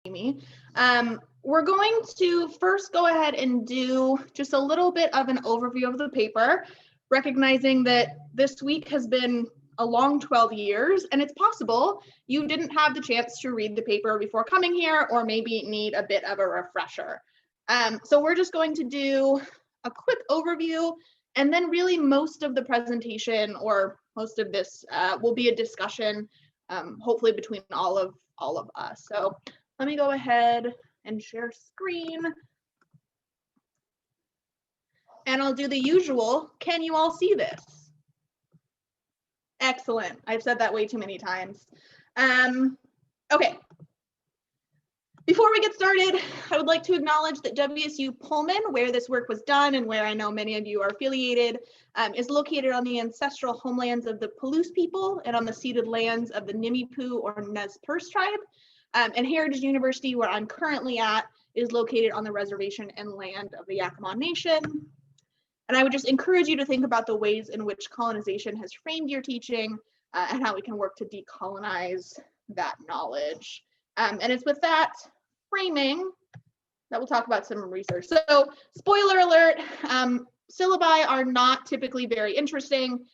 Amy. We're going to first go ahead and do just a little bit of an overview of the paper, recognizing that this week has been a long 12 years, and it's possible you didn't have the chance to read the paper before coming here, or maybe need a bit of a refresher. So we're just going to do a quick overview, and then really most of the presentation, or most of this, will be a discussion, hopefully between all of us. So let me go ahead and share screen. And I'll do the usual. Can you all see this? Excellent. I've said that way too many times. Okay. Before we get started, I would like to acknowledge that WSU Pullman, where this work was done and where I know many of you are affiliated, is located on the ancestral homelands of the Palouse people and on the ceded lands of the Nimipu or Nez Perce tribe. And Heritage University, where I'm currently at, is located on the reservation and land of the Yakama Nation. And I would just encourage you to think about the ways in which colonization has framed your teaching and how we can work to decolonize that knowledge. And it's with that framing that we'll talk about some research. So spoiler alert, syllabi are not typically very interesting.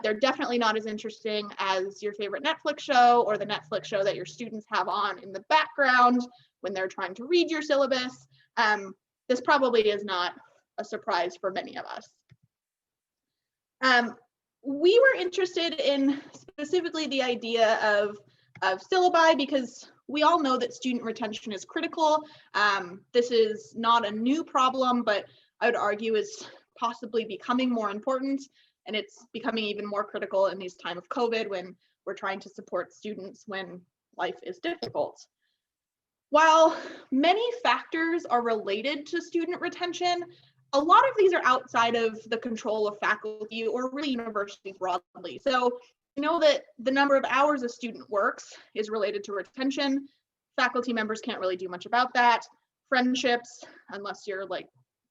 They're definitely not as interesting as your favorite Netflix show or the Netflix show that your students have on in the background when they're trying to read your syllabus. This probably is not a surprise for many of us. We were interested in specifically the idea of syllabi because we all know that student retention is critical. This is not a new problem, but I would argue is possibly becoming more important. And it's becoming even more critical in these time of COVID when we're trying to support students when life is difficult. While many factors are related to student retention, a lot of these are outside of the control of faculty or really universities broadly. So we know that the number of hours a student works is related to retention. Faculty members can't really do much about that. Friendships, unless you're like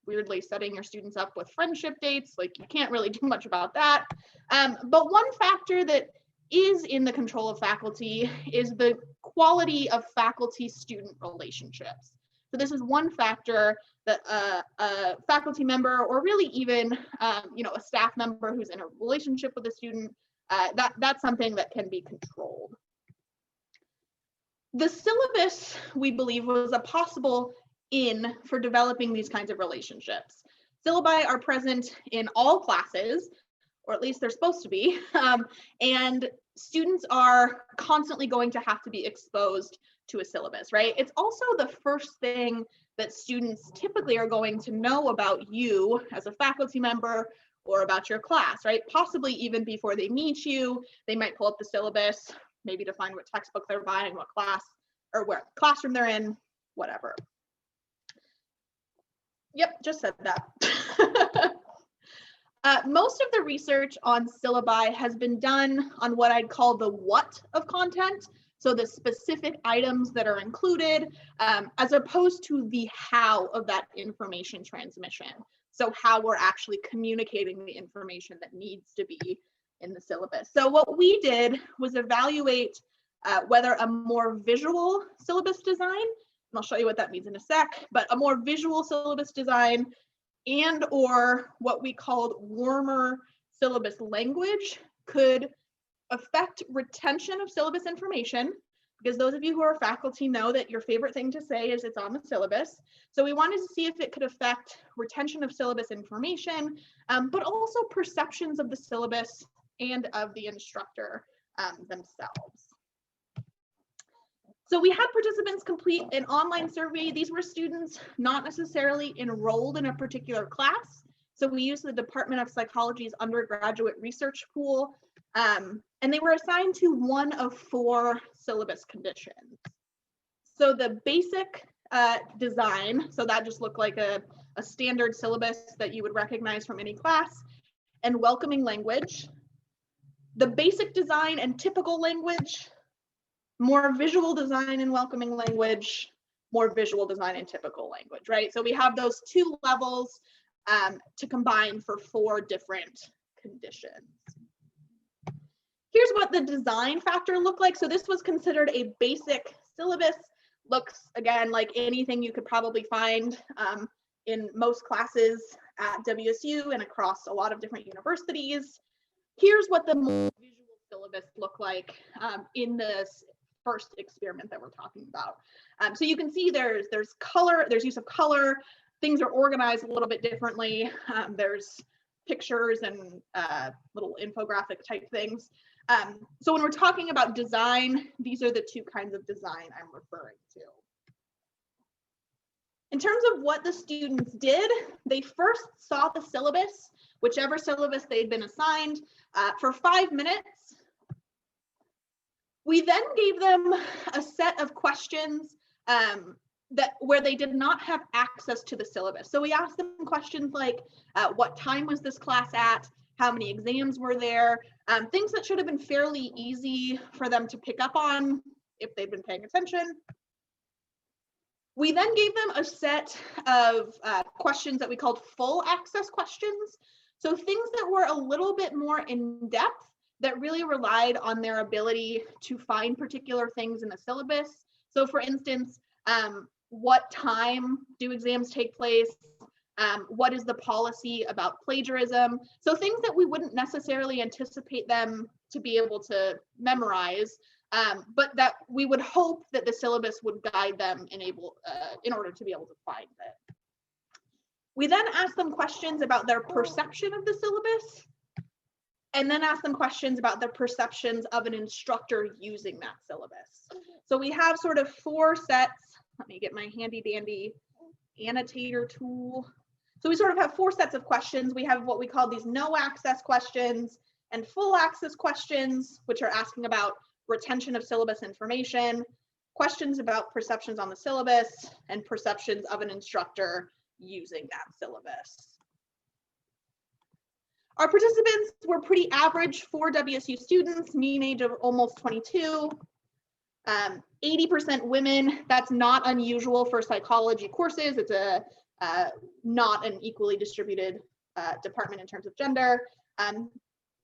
weirdly setting your students up with friendship dates, like you can't really do much about that. But one factor that is in the control of faculty is the quality of faculty-student relationships. So this is one factor that a faculty member, or really even a staff member who's in a relationship with a student, that's something that can be controlled. The syllabus, we believe, was a possible in for developing these kinds of relationships. Syllabi are present in all classes, or at least they're supposed to be, and students are constantly going to have to be exposed to a syllabus, right? It's also the first thing that students typically are going to know about you as a faculty member or about your class, right? Possibly even before they meet you, they might pull up the syllabus, maybe to find what textbook they're buying, what class, or what classroom they're in, whatever. Yep, just said that. Most of the research on syllabi has been done on what I'd call the what of content, so the specific items that are included, as opposed to the how of that information transmission. So how we're actually communicating the information that needs to be in the syllabus. So what we did was evaluate whether a more visual syllabus design, and I'll show you what that means in a sec, but a more visual syllabus design and or what we called warmer syllabus language could affect retention of syllabus information, because those of you who are faculty know that your favorite thing to say is it's on the syllabus. So we wanted to see if it could affect retention of syllabus information, but also perceptions of the syllabus and of the instructor themselves. So we had participants complete an online survey. These were students not necessarily enrolled in a particular class. So we used the Department of Psychology's undergraduate research pool, and they were assigned to one of 4 syllabus conditions. So the basic design, so that just looked like a standard syllabus that you would recognize from any class, and welcoming language. The basic design and typical language, more visual design and welcoming language, more visual design and typical language, right? So we have those 2 levels to combine for 4 different conditions. Here's what the design factor looked like. So this was considered a basic syllabus. looks, again, like anything you could probably find in most classes at WSU and across a lot of different universities. Here's what the visual syllabus look like in this first experiment that we're talking about. So you can see there's color, there's use of color, things are organized a little bit differently. There's pictures and little infographic type things. So when we're talking about design, these are the two kinds of design I'm referring to. In terms of what the students did, they first saw the syllabus, whichever syllabus they'd been assigned, for 5 minutes. We then gave them a set of questions where they did not have access to the syllabus. So we asked them questions like, what time was this class at? How many exams were there? Things that should have been fairly easy for them to pick up on if they'd been paying attention. We then gave them a set of questions that we called full access questions. So things that were a little bit more in depth that really relied on their ability to find particular things in the syllabus. So for instance, what time do exams take place? What is the policy about plagiarism? So things that we wouldn't necessarily anticipate them to be able to memorize, but that we would hope that the syllabus would guide them in order to be able to find it. We then asked them questions about their perception of the syllabus, and then asked them questions about their perceptions of an instructor using that syllabus. So we have sort of 4 sets. Let me get my handy dandy annotator tool. So we sort of have 4 sets of questions. We have what we call these no access questions and full access questions, which are asking about retention of syllabus information, questions about perceptions on the syllabus, and perceptions of an instructor using that syllabus. Our participants were pretty average for WSU students, mean age of almost 22, 80% women. That's not unusual for psychology courses. It's not an equally distributed department in terms of gender.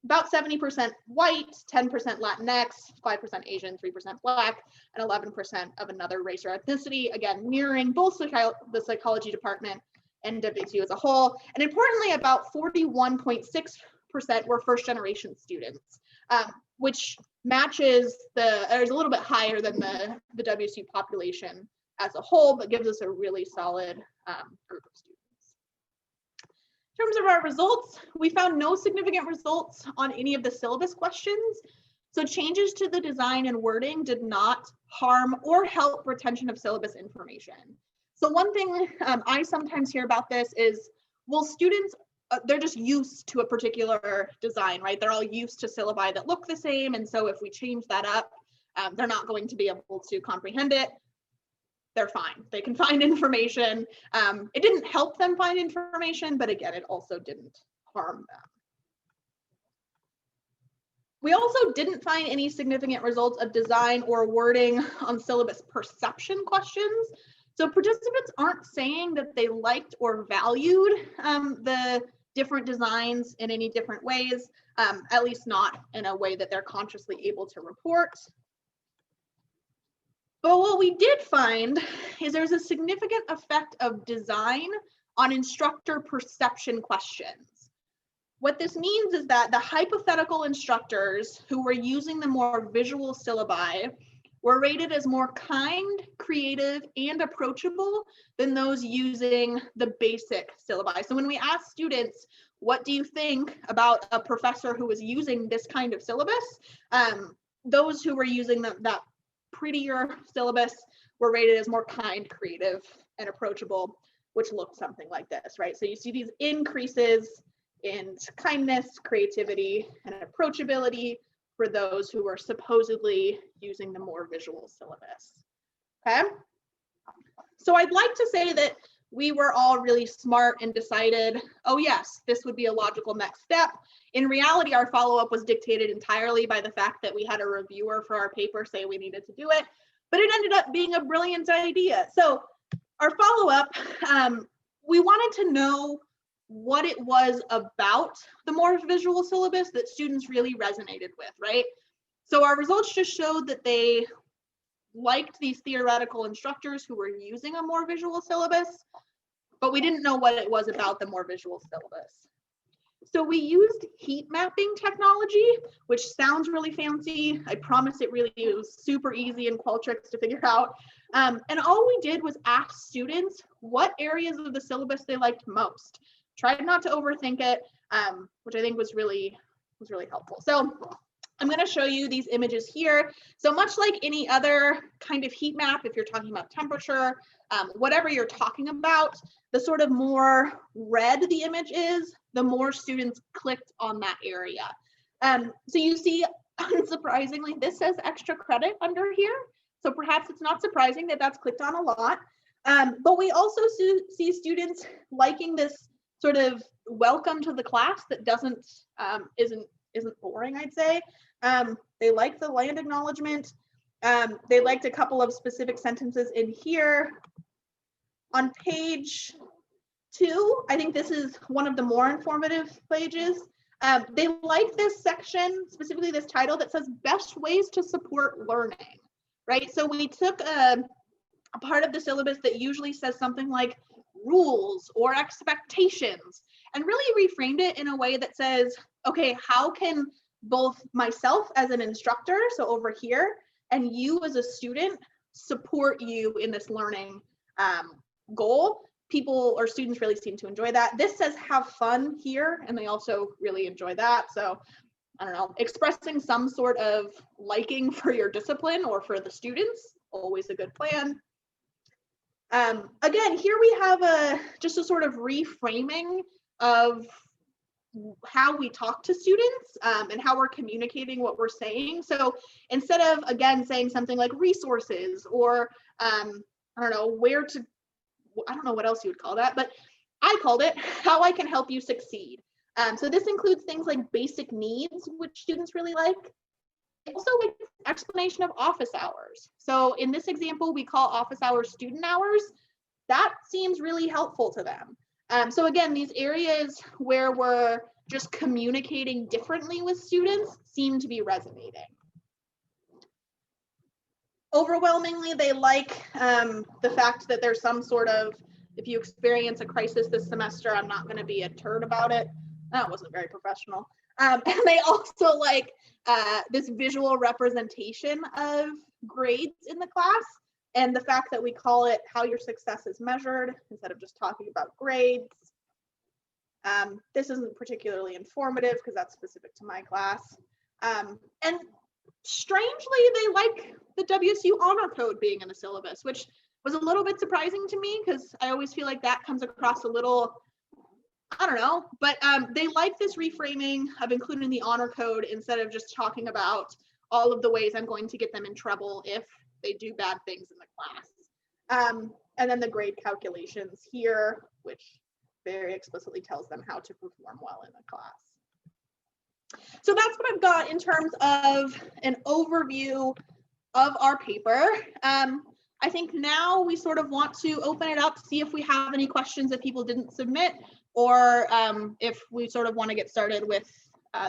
About 70% white, 10% Latinx, 5% Asian, 3% Black, and 11% of another race or ethnicity, again, mirroring both the psychology department and WSU as a whole. And importantly, about 41.6% were first generation students, which matches is a little bit higher than the WSU population as a whole, but gives us a really solid group of students. In terms of our results, we found no significant results on any of the syllabus questions. So changes to the design and wording did not harm or help retention of syllabus information. So one thing I sometimes hear about this is, well, students, they're just used to a particular design, right? They're all used to syllabi that look the same. And so if we change that up, they're not going to be able to comprehend it. They're fine. They can find information. It didn't help them find information, but again, it also didn't harm them. We also didn't find any significant results of design or wording on syllabus perception questions. So participants aren't saying that they liked or valued the different designs in any different ways, at least not in a way that they're consciously able to report. But what we did find is there's a significant effect of design on instructor perception questions. What this means is that the hypothetical instructors who were using the more visual syllabi were rated as more kind, creative, and approachable than those using the basic syllabi. So when we ask students, what do you think about a professor who was using this kind of syllabus? Those who were using that prettier syllabus were rated as more kind, creative, and approachable, which looked something like this, right? So you see these increases in kindness, creativity, and approachability for those who were supposedly using the more visual syllabus, okay? So I'd like to say that we were all really smart and decided, oh yes, this would be a logical next step. In reality, our follow-up was dictated entirely by the fact that we had a reviewer for our paper say we needed to do it, but it ended up being a brilliant idea. So our follow-up, we wanted to know what it was about the more visual syllabus that students really resonated with, right? So our results just showed that they liked these theoretical instructors who were using a more visual syllabus, but we didn't know what it was about the more visual syllabus. So we used heat mapping technology, which sounds really fancy. I promise it really is super easy in Qualtrics to figure out. And all we did was ask students what areas of the syllabus they liked most. Tried not to overthink it, which I think was really helpful. So I'm going to show you these images here. So much like any other kind of heat map, if you're talking about temperature, whatever you're talking about, the sort of more red the image is, the more students clicked on that area. So you see, unsurprisingly, this says extra credit under here. So perhaps it's not surprising that that's clicked on a lot. But we also see students liking this sort of welcome to the class that isn't boring, I'd say. They like the land acknowledgement. They liked a couple of specific sentences in here. On page 2, I think this is one of the more informative pages. They like this section, specifically this title that says best ways to support learning, right? So we took a part of the syllabus that usually says something like rules or expectations and really reframed it in a way that says, okay, how can both myself as an instructor, so over here, and you as a student support you in this learning goal? People or students really seem to enjoy that. This says have fun here, and they also really enjoy that. So I don't know, expressing some sort of liking for your discipline or for the students, always a good plan. Again, here we have just a sort of reframing of how we talk to students and how we're communicating what we're saying. So instead of, again, saying something like resources or I don't know, I don't know what else you would call that, but I called it how I can help you succeed. So this includes things like basic needs, which students really like. Also, like explanation of office hours. So in this example, we call office hours student hours. That seems really helpful to them. So again, these areas where we're just communicating differently with students seem to be resonating. Overwhelmingly, they like the fact that there's some sort of, if you experience a crisis this semester, I'm not going to be a turd about it. That wasn't very professional. And they also like this visual representation of grades in the class, and the fact that we call it how your success is measured instead of just talking about grades. This isn't particularly informative because that's specific to my class. And strangely, they like the WSU honor code being in the syllabus, which was a little bit surprising to me because I always feel like that comes across a little, I don't know, but they like this reframing of including the honor code instead of just talking about all of the ways I'm going to get them in trouble if they do bad things in the class. And then the grade calculations here, which very explicitly tells them how to perform well in the class. So that's what I've got in terms of an overview of our paper. I think now we sort of want to open it up, see if we have any questions that people didn't submit, or if we sort of want to get started with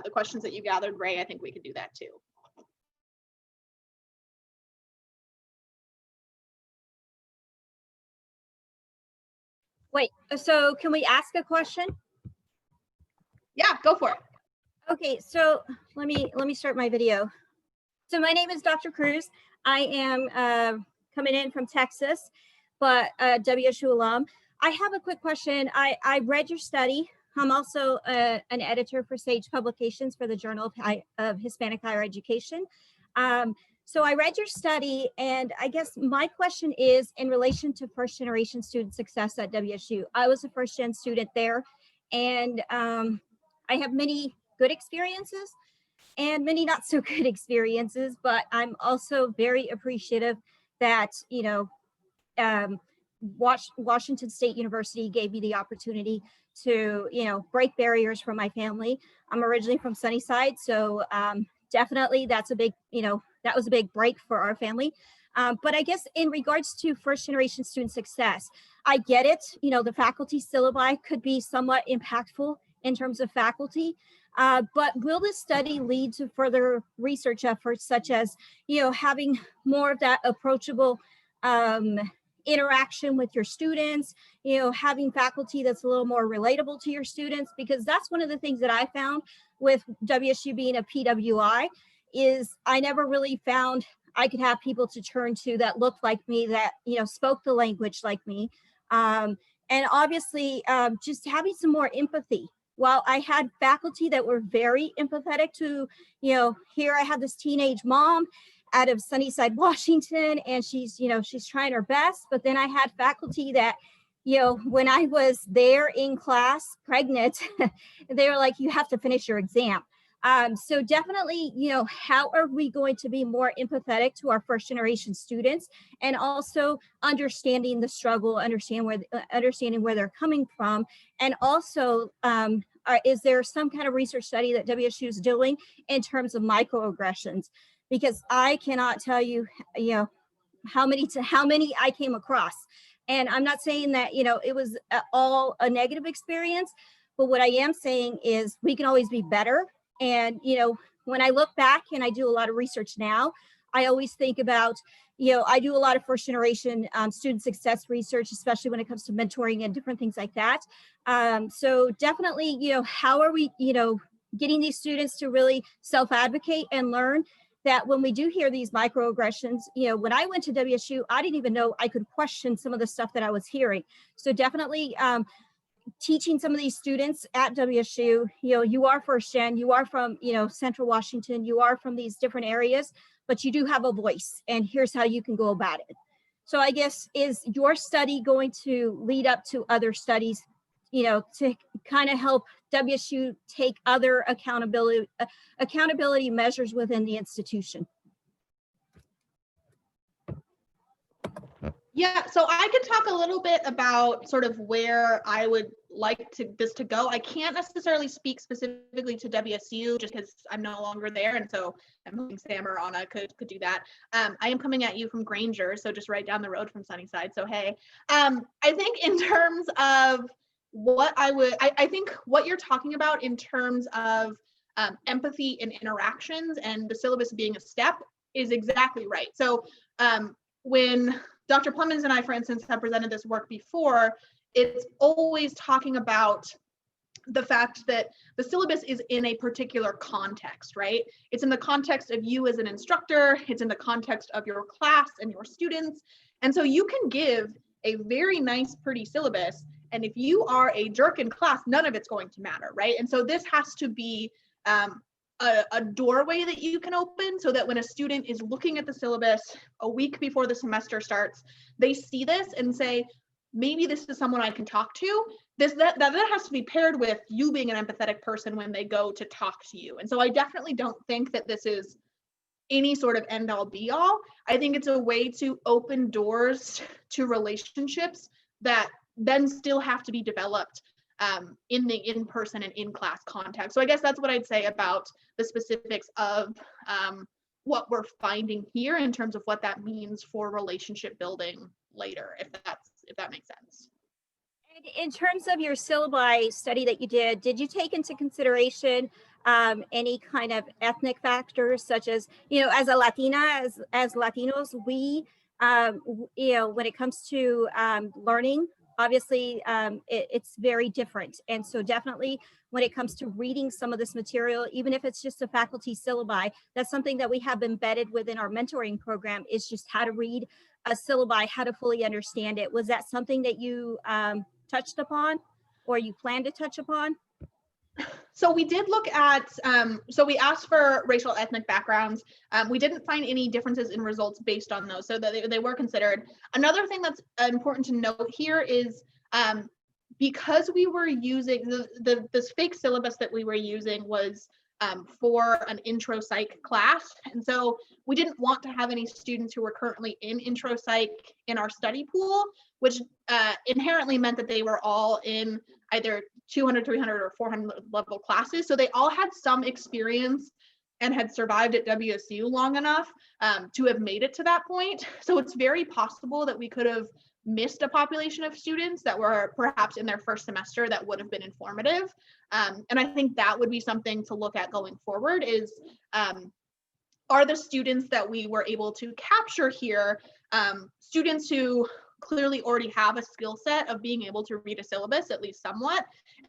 the questions that you gathered, Ray, I think we could do that too. Wait, so can we ask a question? Yeah, go for it. Okay, so let me start my video. So my name is Dr. Cruz. I am coming in from Texas, but WSU alum. I have a quick question. I read your study. I'm also an editor for Sage Publications for the Journal of Hispanic Higher Education. So I read your study, and I guess my question is in relation to first generation student success at WSU. I was a first gen student there, and I have many good experiences and many not so good experiences, but I'm also very appreciative that, you know, Washington State University gave me the opportunity to, you know, break barriers from my family. I'm originally from Sunnyside, so definitely that's a big, you know, that was a big break for our family. But I guess in regards to first generation student success, I get it. You know, the faculty syllabi could be somewhat impactful in terms of faculty. But will this study lead to further research efforts, such as, having more of that approachable interaction with your students, having faculty that's a little more relatable to your students? Because that's one of the things that I found with WSU being a PWI, is I never really found I could have people to turn to that looked like me, that, spoke the language like me. And obviously, just having some more empathy. While I had faculty that were very empathetic to, here I have this teenage mom out of Sunnyside, Washington, and she's trying her best. But then I had faculty that, when I was there in class pregnant, they were like, you have to finish your exam. So definitely, how are we going to be more empathetic to our first generation students, and also understanding the struggle, understanding where they're coming from, and also is there some kind of research study that WSU is doing in terms of microaggressions? Because I cannot tell you, how many I came across. And I'm not saying that, it was all a negative experience, but what I am saying is we can always be better. And, when I look back and I do a lot of research now, I always think about, I do a lot of first generation student success research, especially when it comes to mentoring and different things like that. So definitely, how are we, getting these students to really self-advocate and learn that when we do hear these microaggressions, when I went to WSU, I didn't even know I could question some of the stuff that I was hearing. So definitely teaching some of these students at WSU, you are first gen, you are from, Central Washington, you are from these different areas, but you do have a voice, and here's how you can go about it. So I guess, is your study going to lead up to other studies, to kind of help WSU take other accountability measures within the institution? Yeah, so I could talk a little bit about sort of where I would like this to go. I can't necessarily speak specifically to WSU just because I'm no longer there, and so I'm hoping Sam or Anna could do that. I am coming at you from Granger, so just right down the road from Sunnyside. So hey, I think in terms of what I think what you're talking about in terms of empathy and interactions and the syllabus being a step is exactly right. So when Dr. Plemons and I, for instance, have presented this work before, it's always talking about the fact that the syllabus is in a particular context, right? It's in the context of you as an instructor, it's in the context of your class and your students. And so you can give a very nice, pretty syllabus, and if you are a jerk in class, none of it's going to matter, right? And so this has to be a doorway that you can open so that when a student is looking at the syllabus a week before the semester starts, they see this and say, maybe this is someone I can talk to. That has to be paired with you being an empathetic person when they go to talk to you. And so I definitely don't think that this is any sort of end all be all. I think it's a way to open doors to relationships that then still have to be developed in the in-person and in-class context. So I guess that's what I'd say about the specifics of what we're finding here in terms of what that means for relationship building later, if that makes sense. And in terms of your syllabi study that you did you take into consideration any kind of ethnic factors, such as, as a Latina, as Latinos, we, when it comes to learning, obviously it's very different. And so definitely when it comes to reading some of this material, even if it's just a faculty syllabi, that's something that we have embedded within our mentoring program, is just how to read a syllabi, how to fully understand it. Was that something that you touched upon, or you plan to touch upon? So we did look at, so we asked for racial ethnic backgrounds. We didn't find any differences in results based on those, so that they were considered. Another thing that's important to note here is because we were using, this fake syllabus that we were using was for an intro psych class. And so we didn't want to have any students who were currently in intro psych in our study pool, which inherently meant that they were all in either 200, 300, or 400 level classes. So they all had some experience and had survived at WSU long enough to have made it to that point. So it's very possible that we could have missed a population of students that were perhaps in their first semester that would have been informative. And I think that would be something to look at going forward is, are the students that we were able to capture here students who clearly already have a skill set of being able to read a syllabus, at least somewhat?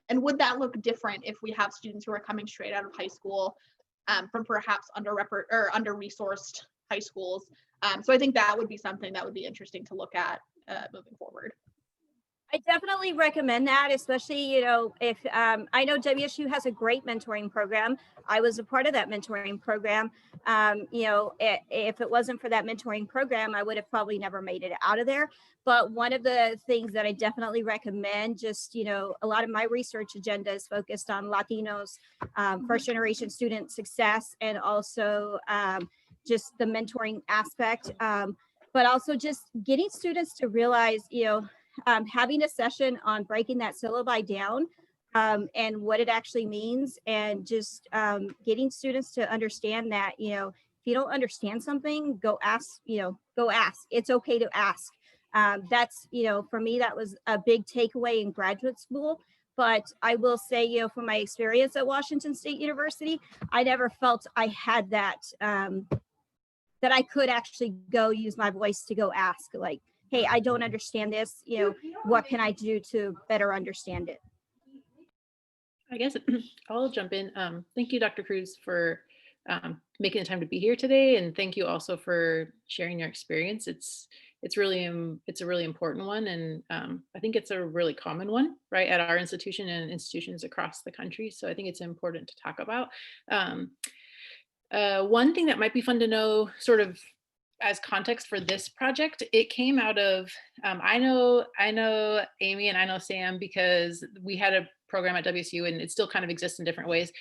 And would that look different if we have students who are coming straight out of high school from perhaps under-resourced high schools? So I think that would be something that would be interesting to look at moving forward. I definitely recommend that, especially, you know, if I know WSU has a great mentoring program. I was a part of that mentoring program. You know, if it wasn't for that mentoring program, I would have probably never made it out of there. But one of the things that I definitely recommend, just, you know, a lot of my research agenda is focused on Latinos, first generation student success, and also just the mentoring aspect. But also just getting students to realize, you know, having a session on breaking that syllabi down and what it actually means, and just getting students to understand that, you know, if you don't understand something, go ask, you know, go ask. It's okay to ask. That's, you know, for me, that was a big takeaway in graduate school. But I will say, you know, from my experience at Washington State University, I never felt I had that, that I could actually go use my voice to go ask, like, hey, I don't understand this, you know, what can I do to better understand it? I guess I'll jump in. Thank you, Dr. Cruz, for making the time to be here today, and thank you also for sharing your experience. It's a really important one, and I think it's a really common one, right, at our institution and institutions across the country. So I think it's important to talk about. One thing that might be fun to know, sort of as context for this project, it came out of, I know Amy and I know Sam because we had a program at WSU, and it still kind of exists in different ways,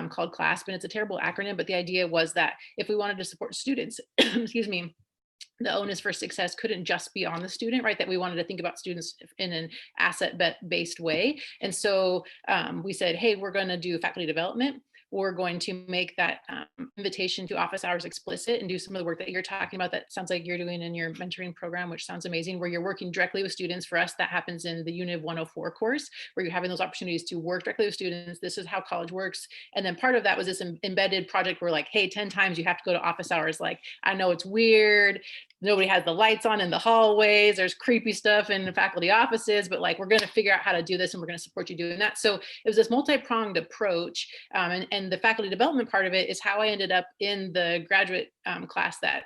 called CLASP, and it's a terrible acronym, but the idea was that if we wanted to support students, excuse me, the onus for success couldn't just be on the student, right? That we wanted to think about students in an asset-based way. And so we said, hey, we're going to do faculty development. We're going to make that invitation to office hours explicit and do some of the work that you're talking about. That sounds like you're doing in your mentoring program, which sounds amazing, where you're working directly with students. For us, that happens in the Unit 104 course, where you're having those opportunities to work directly with students. This is how college works. And then part of that was this embedded project where, like, hey, 10 times you have to go to office hours. Like, I know it's weird. Nobody has the lights on in the hallways. There's creepy stuff in the faculty offices, but like, we're going to figure out how to do this, and we're going to support you doing that. So it was this multi-pronged approach. And the faculty development part of it is how I ended up in the graduate class that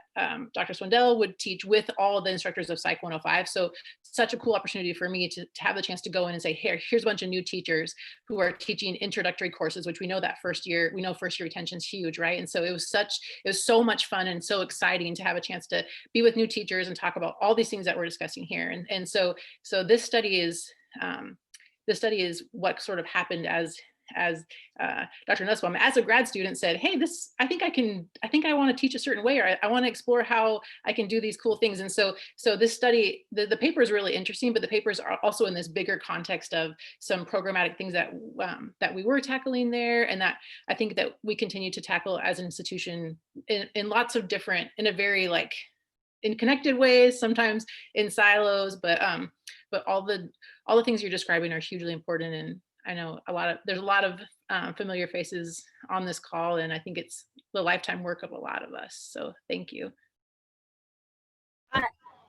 Dr. Swindell would teach with all the instructors of Psych 105. So such a cool opportunity for me to have the chance to go in and say, here's a bunch of new teachers who are teaching introductory courses, which we know that first year retention is huge, right? And so it was so much fun and so exciting to have a chance to be with new teachers and talk about all these things that we're discussing here. And so this study is what sort of happened as Dr. Nusbaum, as a grad student, said, hey, I think I want to teach a certain way, or I want to explore how I can do these cool things. And so this study, the paper is really interesting, but the papers are also in this bigger context of some programmatic things that we were tackling there, and that I think that we continue to tackle as an institution in lots of different, in a very like in connected ways, sometimes in silos, but all the things you're describing are hugely important. And I know there's a lot of familiar faces on this call, and I think it's the lifetime work of a lot of us. So thank you.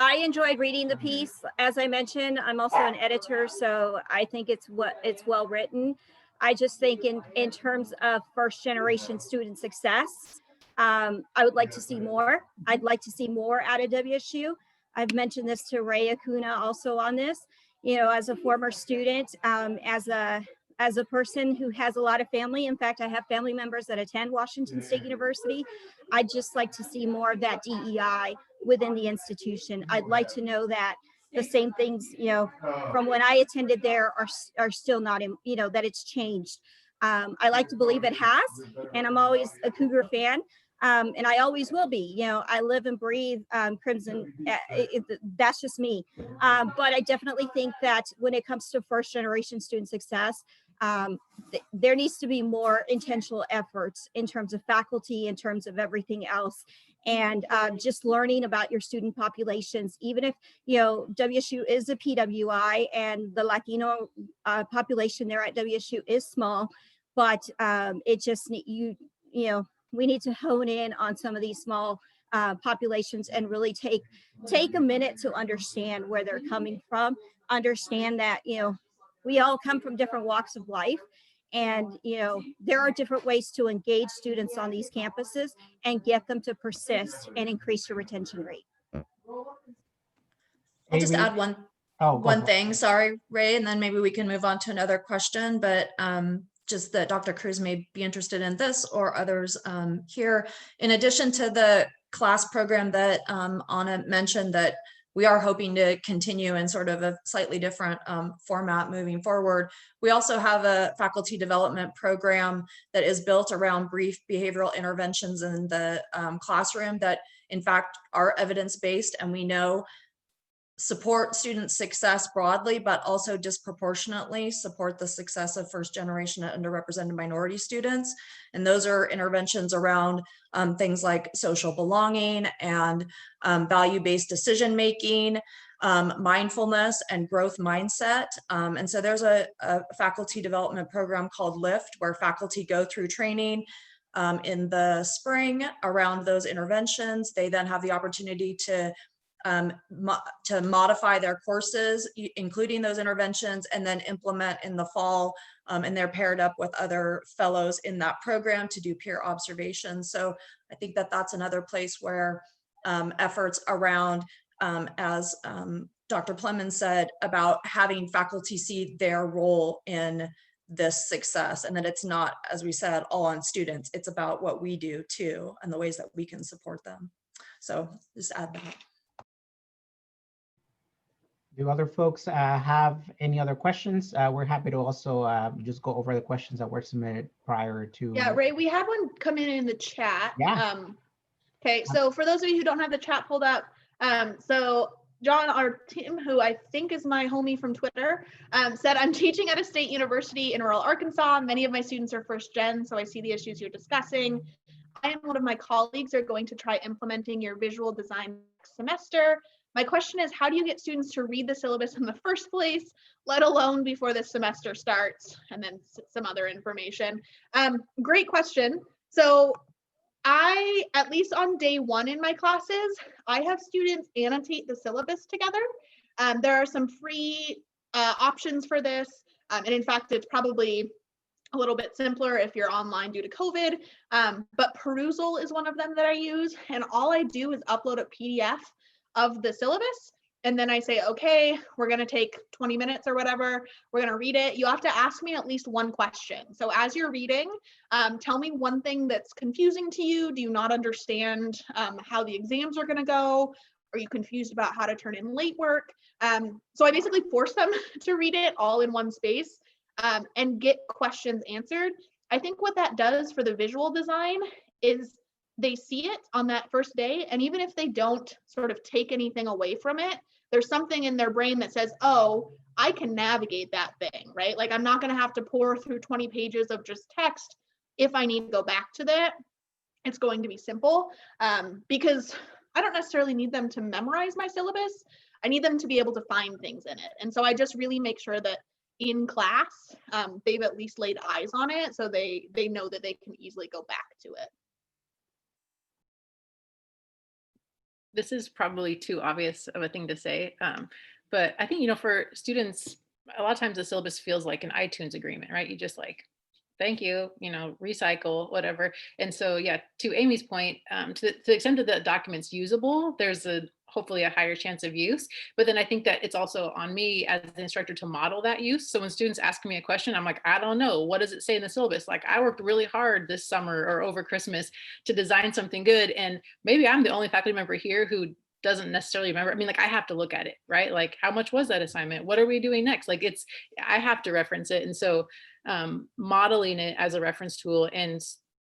I enjoyed reading the piece. As I mentioned, I'm also an editor, so I think it's well written. I just think in terms of first generation student success, I would like to see more. I'd like to see more out of WSU. I've mentioned this to Ray Acuna also on this. You know, as a former student, as a person who has a lot of family, in fact, I have family members that attend Washington State University, I'd just like to see more of that DEI within the institution. I'd like to know that the same things, you know, from when I attended there are still not in, you know, that it's changed. I like to believe it has, and I'm always a Cougar fan. And I always will be. You know, I live and breathe Crimson. That's just me. But I definitely think that when it comes to first generation student success, there needs to be more intentional efforts in terms of faculty, in terms of everything else. and just learning about your student populations, even if, you know, WSU is a PWI and the Latino population there at WSU is small, but it just, you know, we need to hone in on some of these small populations and really take a minute to understand where they're coming from, understand that, you know, we all come from different walks of life. And, you know, there are different ways to engage students on these campuses and get them to persist and increase your retention rate. I'll just Amy? add one Oh, go one for it. thing, sorry, Ray, and then maybe we can move on to another question, but just that Dr. Cruz may be interested in this or others here. In addition to the class program that Anna mentioned that we are hoping to continue in sort of a slightly different format moving forward, we also have a faculty development program that is built around brief behavioral interventions in the classroom that in fact are evidence-based, and we know support student success broadly, but also disproportionately support the success of first generation and underrepresented minority students. And those are interventions around things like social belonging and value-based decision-making, mindfulness and growth mindset. And so there's a faculty development program called LIFT where faculty go through training in the spring around those interventions. They then have the opportunity to modify their courses, including those interventions, and then implement in the fall. And they're paired up with other fellows in that program to do peer observation. So I think that that's another place where efforts around, as Dr. Plemons said, about having faculty see their role in this success, and that it's not, as we said, all on students. It's about what we do too, and the ways that we can support them. So just add that. Do other folks have any other questions? We're happy to also just go over the questions that were submitted prior to. Yeah, Ray, we had one come in the chat. Yeah. Okay, so for those of you who don't have the chat pulled up, so John, our Tim, who I think is my homie from Twitter, said, I'm teaching at a state university in rural Arkansas. Many of my students are first gen, so I see the issues you're discussing. I and one of my colleagues are going to try implementing your visual design next semester. My question is, how do you get students to read the syllabus in the first place, let alone before the semester starts? And then some other information. Great question. So I, at least on day one in my classes, I have students annotate the syllabus together. There are some free options for this. And in fact, it's probably a little bit simpler if you're online due to COVID, but Perusal is one of them that I use. And all I do is upload a PDF of the syllabus. And then I say, okay, we're gonna take 20 minutes or whatever, we're gonna read it. You have to ask me at least one question. So as you're reading, tell me one thing that's confusing to you. Do you not understand how the exams are gonna go? Are you confused about how to turn in late work? So I basically force them to read it all in one space and get questions answered. I think what that does for the visual design is they see it on that first day, and even if they don't sort of take anything away from it, there's something in their brain that says, oh, I can navigate that thing, right? Like I'm not going to have to pour through 20 pages of just text. If I need to go back to that, it's going to be simple, because I don't necessarily need them to memorize my syllabus. I need them to be able to find things in it. And so I just really make sure that in class, they've at least laid eyes on it, so they know that they can easily go back to it. This is probably too obvious of a thing to say, but I think, you know, for students, a lot of times the syllabus feels like an iTunes agreement, right? You just like, thank you, you know, recycle, whatever. And so, yeah, to Amy's point, to the extent that the document's usable, there's hopefully a higher chance of use. But then I think that it's also on me as the instructor to model that use. So when students ask me a question, I'm like, I don't know, what does it say in the syllabus? Like I worked really hard this summer or over Christmas to design something good. And maybe I'm the only faculty member here who doesn't necessarily remember. I mean, like I have to look at it, right? Like how much was that assignment? What are we doing next? Like I have to reference it. And so modeling it as a reference tool and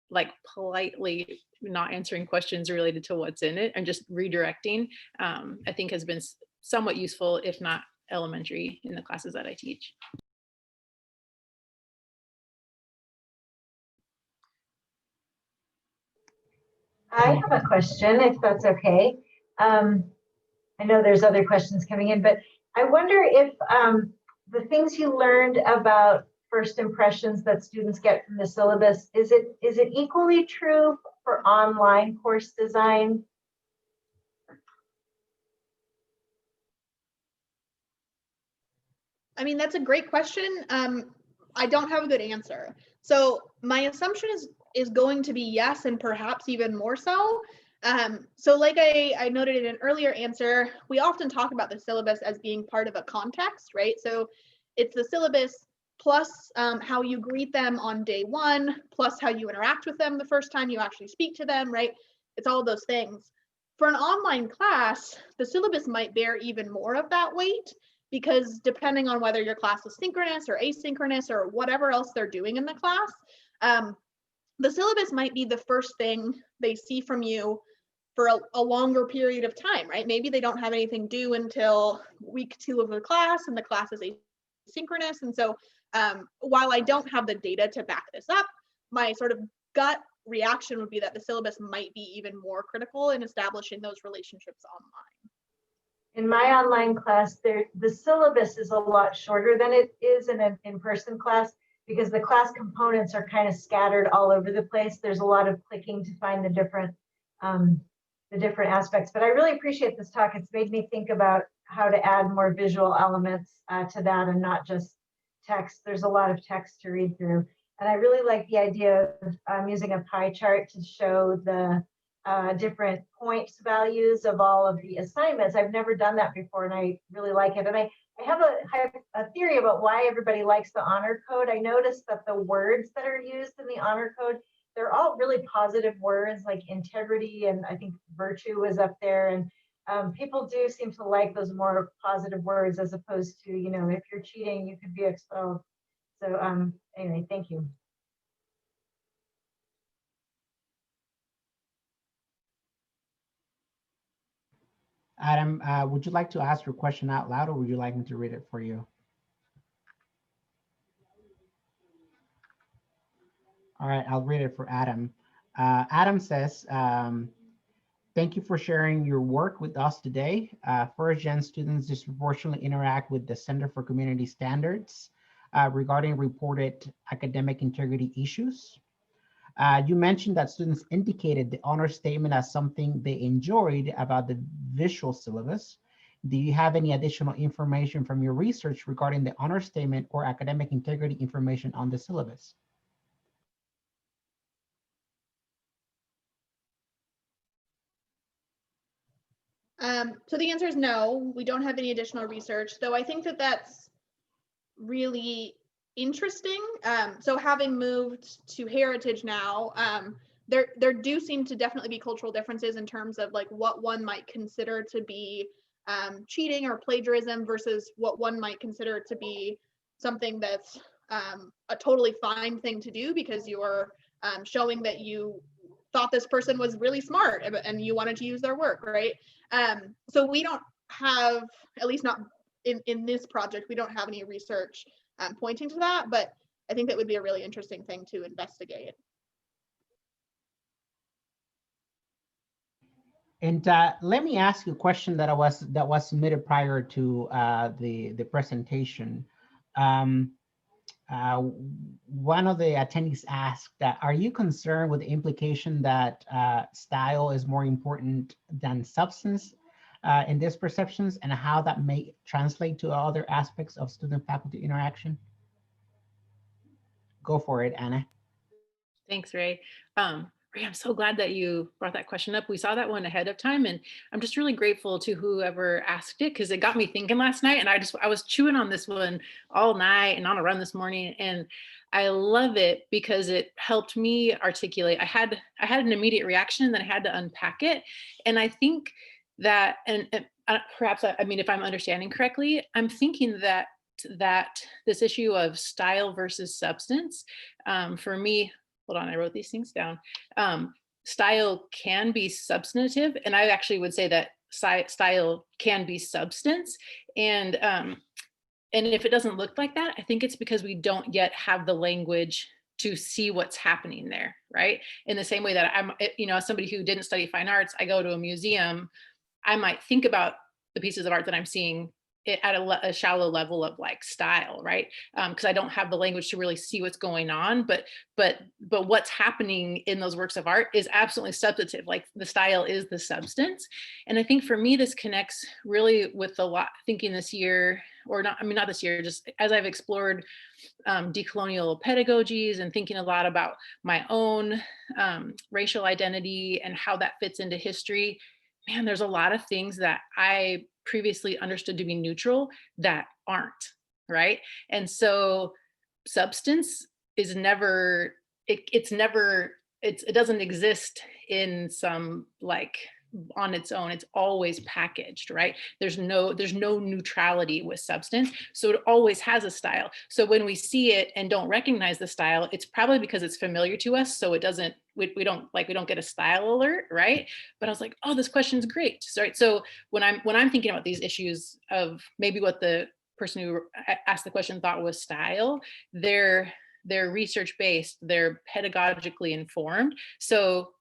like politely not answering questions related to what's in it and just redirecting, I think has been somewhat useful, if not elementary, in the classes that I teach. I have a question, if that's okay. I know there's other questions coming in, but I wonder if the things you learned about first impressions that students get from the syllabus, is it equally true for online course design? I mean, that's a great question. I don't have a good answer. So my assumption is going to be yes, and perhaps even more so. So like I noted in an earlier answer, we often talk about the syllabus as being part of a context, right? So it's the syllabus plus how you greet them on day one, plus how you interact with them the first time you actually speak to them, right? It's all of those things. For an online class, the syllabus might bear even more of that weight, because depending on whether your class is synchronous or asynchronous or whatever else they're doing in the class, the syllabus might be the first thing they see from you for a longer period of time, right? Maybe they don't have anything due until week 2 of the class, and the class is asynchronous. And so while I don't have the data to back this up, my sort of gut reaction would be that the syllabus might be even more critical in establishing those relationships online. In my online class, the syllabus is a lot shorter than it is in an in-person class, because the class components are kind of scattered all over the place. There's a lot of clicking to find the different aspects. But I really appreciate this talk. It's made me think about how to add more visual elements to that, and not just text. There's a lot of text to read through. And I really like the idea of using a pie chart to show the different points values of all of the assignments. I've never done that before, and I really like it. And I have a theory about why everybody likes the honor code. I noticed that the words that are used in the honor code, they're all really positive words, like integrity, and I think virtue is up there. And people do seem to like those more positive words, as opposed to, you know, if you're cheating, you could be expelled. So anyway, thank you. Adam, would you like to ask your question out loud, or would you like me to read it for you? All right, I'll read it for Adam. Adam says, thank you for sharing your work with us today. First-gen students disproportionately interact with the Center for Community Standards regarding reported academic integrity issues. You mentioned that students indicated the honor statement as something they enjoyed about the visual syllabus. Do you have any additional information from your research regarding the honor statement or academic integrity information on the syllabus? So the answer is no, we don't have any additional research, though I think that that's really interesting. So having moved to Heritage now, there do seem to definitely be cultural differences in terms of like what one might consider to be cheating or plagiarism versus what one might consider to be something that's a totally fine thing to do because you're showing that you thought this person was really smart and you wanted to use their work, right? So we don't have, at least not in this project, we don't have any research pointing to that, but I think that would be a really interesting thing to investigate. And let me ask you a question that was submitted prior to the presentation. One of the attendees asked that, are you concerned with the implication that style is more important than substance in these perceptions, and how that may translate to other aspects of student-faculty interaction? Go for it, Anna. Thanks, Ray. Ray, I'm so glad that you brought that question up. We saw that one ahead of time, and I'm just really grateful to whoever asked it, because it got me thinking last night, and I was chewing on this one all night and on a run this morning, and I love it because it helped me articulate. I had an immediate reaction, and then I had to unpack it, and I think that, and perhaps, I mean, if I'm understanding correctly, I'm thinking that this issue of style versus substance, for me, hold on, I wrote these things down. Style can be substantive, and I actually would say that style can be substance. And if it doesn't look like that, I think it's because we don't yet have the language to see what's happening there, right? In the same way that I'm, you know, as somebody who didn't study fine arts, I go to a museum, I might think about the pieces of art that I'm seeing at a shallow level of like style, right? Because I don't have the language to really see what's going on, but what's happening in those works of art is absolutely substantive. Like the style is the substance. And I think for me, this connects really with a lot thinking this year, or not, I mean, not this year, just as I've explored decolonial pedagogies and thinking a lot about my own racial identity and how that fits into history. Man, there's a lot of things that I previously understood to be neutral that aren't, right? And so substance is never, it doesn't exist in some like on its own. It's always packaged, right? There's no neutrality with substance. So it always has a style. So when we see it and don't recognize the style, it's probably because it's familiar to us. So it doesn't, we don't get a style alert, right? But I was like, oh, this question's great. So when I'm thinking about these issues of maybe what the person who asked the question thought was style, they're research-based, they're pedagogically informed. So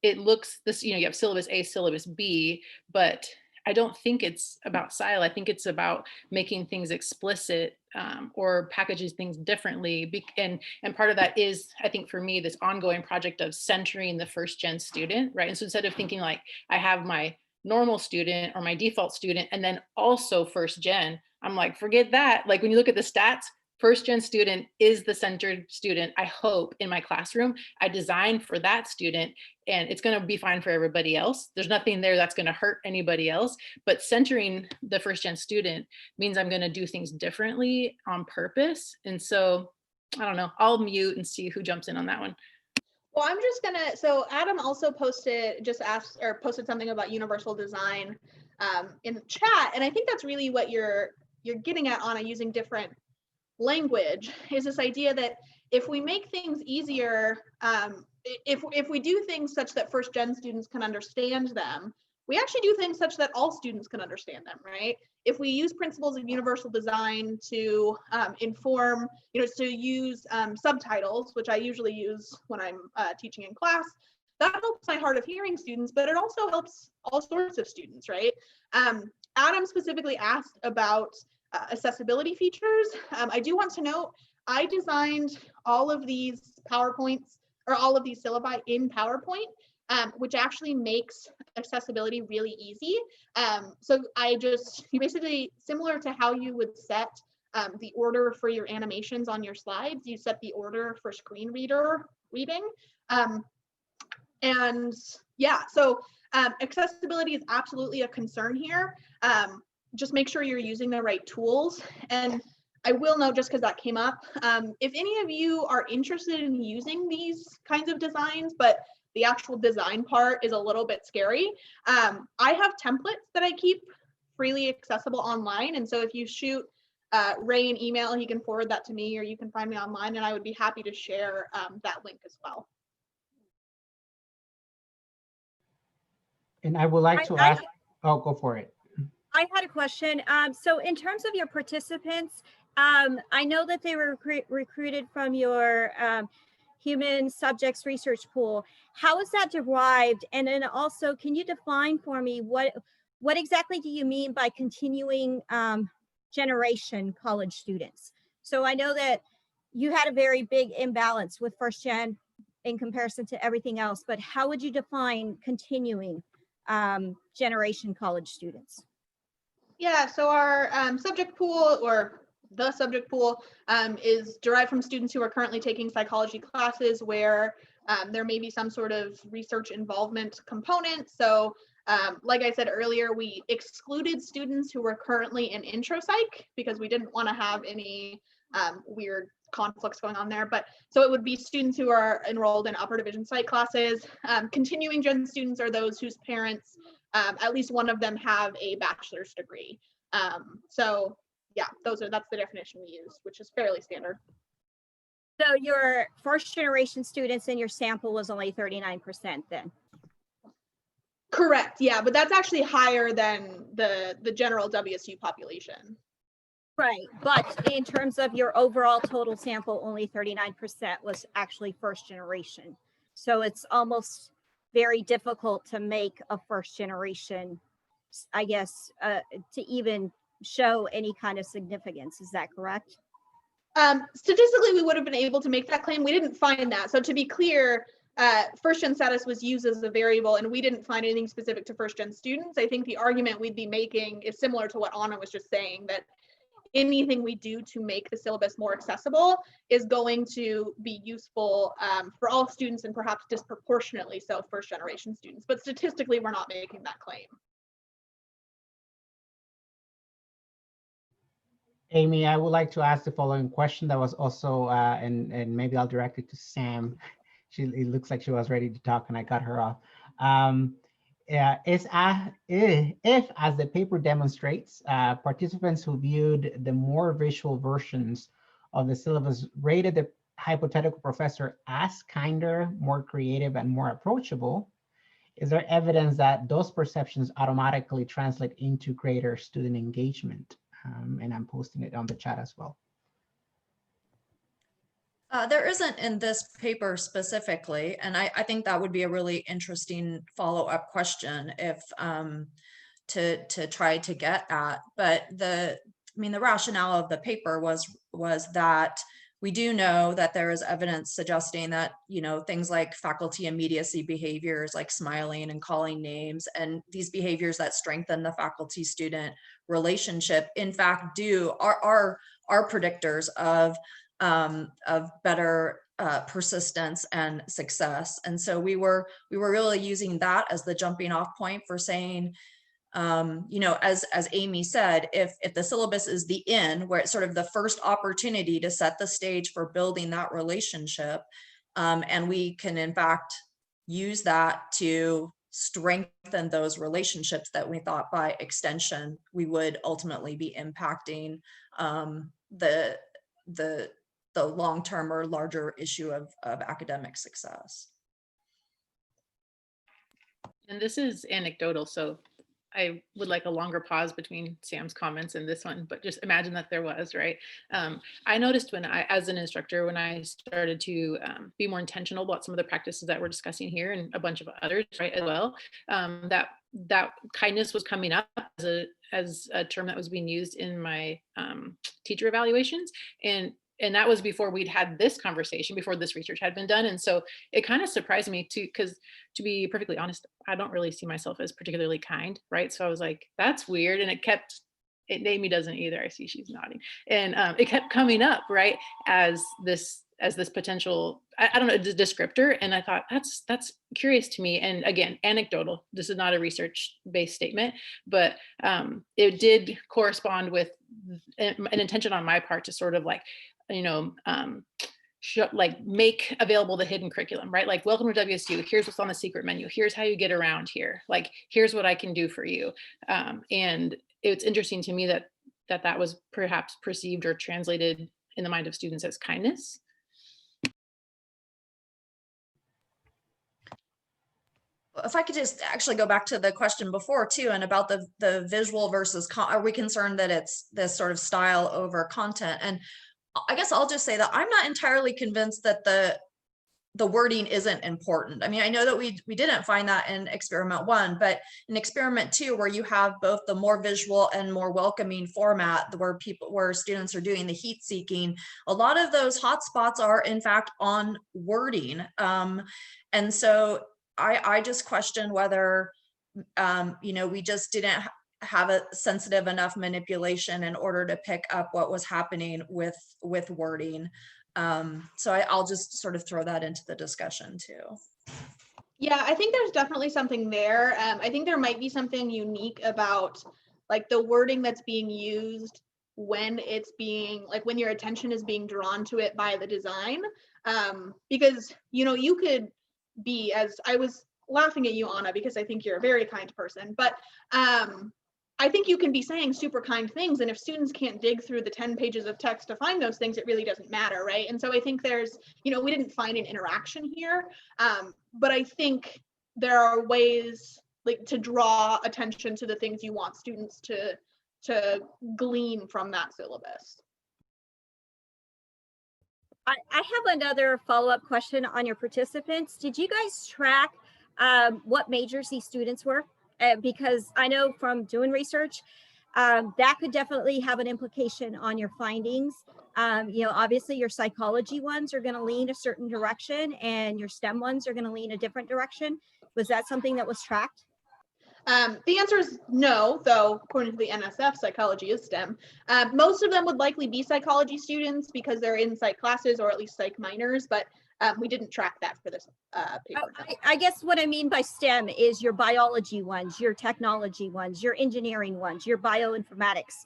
it looks this, you know, you have syllabus A, syllabus B, but I don't think it's about style. I think it's about making things explicit or packages things differently. And part of that is, I think for me, this ongoing project of centering the first gen student, right? And so instead of thinking like I have my normal student or my default student and then also first gen, I'm like, forget that. Like when you look at the stats, first gen student is the centered student, I hope, in my classroom. I designed for that student and it's going to be fine for everybody else. There's nothing there that's going to hurt anybody else, but centering the first gen student means I'm going to do things differently on purpose. And so I don't know, I'll mute and see who jumps in on that one. Well, I'm just gonna, so Adam also posted something about universal design in the chat. And I think that's really what you're getting at, Anna, using different language, is this idea that if we make things easier, if we do things such that first gen students can understand them, we actually do things such that all students can understand them, right? If we use principles of universal design to inform, you know, to use subtitles, which I usually use when I'm teaching in class, that helps my hard of hearing students, but it also helps all sorts of students, right? Adam specifically asked about accessibility features. I do want to note, I designed all of these PowerPoints or all of these syllabi in PowerPoint, which actually makes accessibility really easy. So you basically, similar to how you would set the order for your animations on your slides, you set the order for screen reader reading. And yeah, so accessibility is absolutely a concern here. Just make sure you're using the right tools. And I will note, just because that came up, if any of you are interested in using these kinds of designs, but the actual design part is a little bit scary, I have templates that I keep freely accessible online. And so if you shoot Ray an email, he can forward that to me, or you can find me online, and I would be happy to share that link as well. And I would like to ask, oh, go for it. I had a question. So in terms of your participants, I know that they were recruited from your human subjects research pool. How is that derived? And then also, can you define for me what exactly do you mean by continuing generation college students? So I know that you had a very big imbalance with first gen in comparison to everything else, but how would you define continuing generation college students? Yeah, so our subject pool, or the subject pool, is derived from students who are currently taking psychology classes where there may be some sort of research involvement component. So like I said earlier, we excluded students who were currently in intro psych because we didn't want to have any weird conflicts going on there. But so it would be students who are enrolled in upper division psych classes. Continuing gen students are those whose parents, at least one of them, have a bachelor's degree. So yeah, that's the definition we use, which is fairly standard. So your first generation students in your sample was only 39% then? Correct, yeah, but that's actually higher than the general WSU population. Right, but in terms of your overall total sample, only 39% was actually first generation. So it's almost very difficult to make a first generation, I guess, to even show any kind of significance. Is that correct? Statistically, we would have been able to make that claim. We didn't find that. So to be clear, first gen status was used as a variable, and we didn't find anything specific to first gen students. I think the argument we'd be making is similar to what Anna was just saying, that anything we do to make the syllabus more accessible is going to be useful for all students, and perhaps disproportionately so first generation students. But statistically, we're not making that claim. Amy, I would like to ask the following question that was also, and maybe I'll direct it to Sam. It looks like she was ready to talk and I cut her off. If, as the paper demonstrates, participants who viewed the more visual versions of the syllabus rated the hypothetical professor as kinder, more creative, and more approachable, is there evidence that those perceptions automatically translate into greater student engagement? And I'm posting it on the chat as well. There isn't in this paper specifically, and I think that would be a really interesting follow-up question if to try to get at. But the rationale of the paper was that we do know that there is evidence suggesting that, you know, things like faculty immediacy behaviors like smiling and calling names, and these behaviors that strengthen the faculty student relationship, in fact, are predictors of better persistence and success. And so we were really using that as the jumping off point for saying, you know, as Amy said, if the syllabus is the in, where it's sort of the first opportunity to set the stage for building that relationship, and we can in fact use that to strengthen those relationships, that we thought by extension we would ultimately be impacting the long-term or larger issue of academic success. And this is anecdotal, so I would like a longer pause between Sam's comments and this one, but just imagine that there was, right? I noticed as an instructor, when I started to be more intentional about some of the practices that we're discussing here and a bunch of others, right, as well, that kindness was coming up as a term that was being used in my teacher evaluations. And that was before we'd had this conversation, before this research had been done. And so it kind of surprised me too, because to be perfectly honest, I don't really see myself as particularly kind, right? So I was like, that's weird. And Amy doesn't either. I see she's nodding. And it kept coming up, right, as this potential, I don't know, descriptor. And I thought that's curious to me. And again, anecdotal. This is not a research-based statement, but it did correspond with an intention on my part to sort of like, you know, like make available the hidden curriculum, right? Like, welcome to WSU. Here's what's on the secret menu. Here's how you get around here. Like, here's what I can do for you. And it's interesting to me that was perhaps perceived or translated in the mind of students as kindness. If I could just actually go back to the question before too, and about the visual versus, are we concerned that it's this sort of style over content? And I guess I'll just say that I'm not entirely convinced that the wording isn't important. I mean, I know that we didn't find that in experiment 1, but in experiment 2, where you have both the more visual and more welcoming format, where students are doing the heat seeking, a lot of those hotspots are in fact on wording. And so I just question whether, you know, we just didn't have a sensitive enough manipulation in order to pick up what was happening with wording. So I'll just sort of throw that into the discussion too. Yeah, I think there's definitely something there. I think there might be something unique about like the wording that's being used when it's being like when your attention is being drawn to it by the design. Because, you know, you could be, as I was laughing at you, Anna, because I think you're a very kind person, but I think you can be saying super kind things, and if students can't dig through the 10 pages of text to find those things, it really doesn't matter, right? And so I think there's, you know, we didn't find an interaction here, but I think there are ways like to draw attention to the things you want students to to glean from that syllabus. I have another follow-up question on your participants. Did you guys track what majors these students were? Because I know from doing research, that could definitely have an implication on your findings. You know, obviously your psychology ones are going to lean a certain direction and your STEM ones are going to lean a different direction. Was that something that was tracked? The answer is no, though according to the NSF, psychology is STEM. Most of them would likely be psychology students because they're in psych classes or at least psych minors, but we didn't track that for this paper. I guess what I mean by STEM is your biology ones, your technology ones, your engineering ones, your bioinformatics.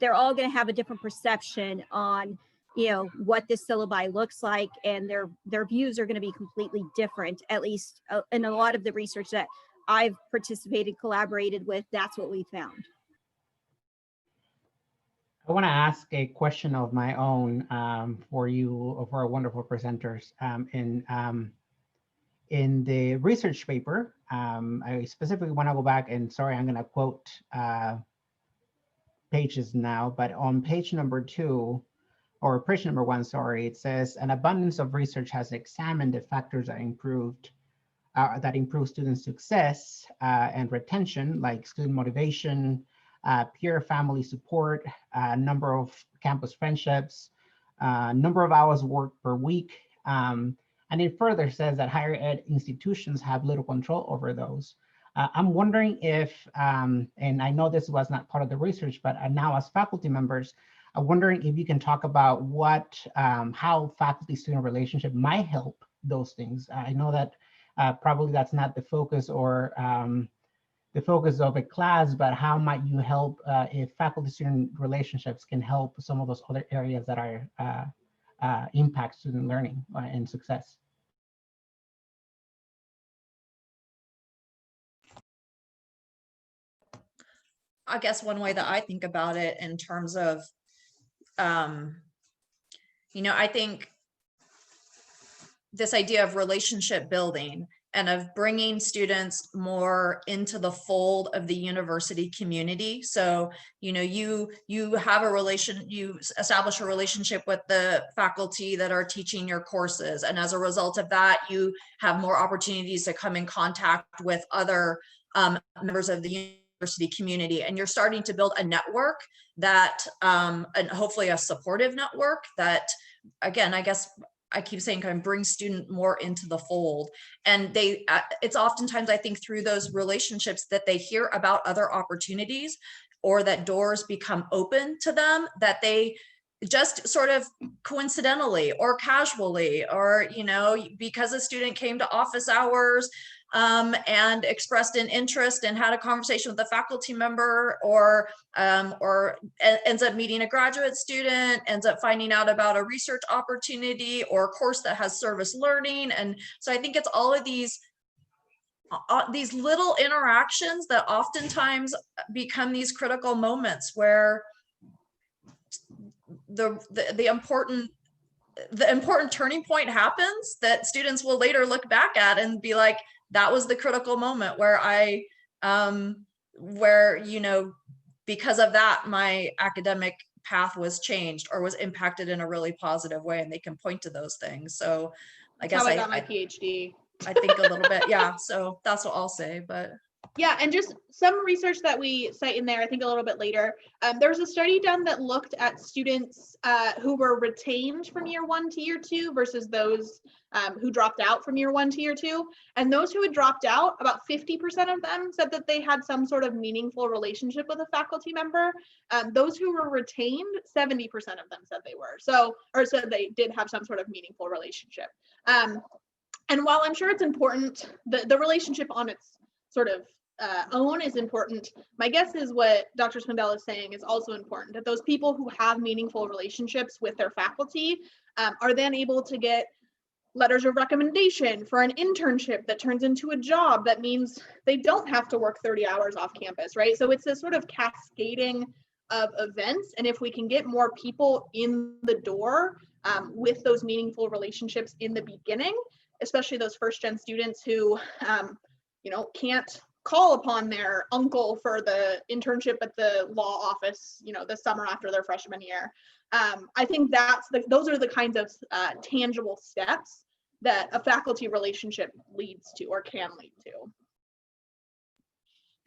They're all going to have a different perception on, you know, what this syllabi looks like, and their views are going to be completely different, at least in a lot of the research that I've participated, collaborated with. That's what we found. I want to ask a question of my own for you, for our wonderful presenters. In the research paper, I specifically want to go back and, sorry, I'm going to quote pages now, but on page number 2, or page number 1, sorry, it says, an abundance of research has examined the factors that improve student success and retention, like student motivation, peer family support, number of campus friendships, number of hours worked per week. And it further says that higher ed institutions have little control over those. I'm wondering if, and I know this was not part of the research, but now as faculty members, I'm wondering if you can talk about how faculty-student relationship might help those things. I know that probably that's not the focus or the focus of a class, but how might you help if faculty-student relationships can help some of those other areas that are impact student learning and success? I guess one way that I think about it in terms of, you know, I think this idea of relationship building and of bringing students more into the fold of the university community. So, you know, you establish a relationship with the faculty that are teaching your courses. And as a result of that, you have more opportunities to come in contact with other members of the university community. And you're starting to build a network that, and hopefully a supportive network that, again, I guess I keep saying kind of bring student more into the fold. And it's oftentimes, I think, through those relationships that they hear about other opportunities or that doors become open to them, that they just sort of coincidentally or casually, or, you know, because a student came to office hours and expressed an interest and had a conversation with a faculty member, or ends up meeting a graduate student, ends up finding out about a research opportunity or a course that has service learning. And so I think it's all of these little interactions that oftentimes become these critical moments where the important turning point happens that students will later look back at and be like, that was the critical moment where where, you know, because of that, my academic path was changed or was impacted in a really positive way. And they can point to those things. So I guess I got my PhD. I think a little bit. Yeah. So that's what I'll say, but. Yeah, and just some research that we cite in there, I think a little bit later, there was a study done that looked at students who were retained from year 1 to year 2 versus those who dropped out from year 1 to year 2. And those who had dropped out, about 50% of them said that they had some sort of meaningful relationship with a faculty member. Those who were retained, 70% of them said they were. Or said they did have some sort of meaningful relationship. And while I'm sure it's important, the relationship on its sort of own is important, my guess is what Dr. Swindell is saying is also important, that those people who have meaningful relationships with their faculty are then able to get letters of recommendation for an internship that turns into a job that means they don't have to work 30 hours off campus, right? So it's a sort of cascading of events. And if we can get more people in the door with those meaningful relationships in the beginning, especially those first gen students who you know, can't call upon their uncle for the internship at the law office, you know, the summer after their freshman year. I think those are the kinds of tangible steps that a faculty relationship leads to or can lead to.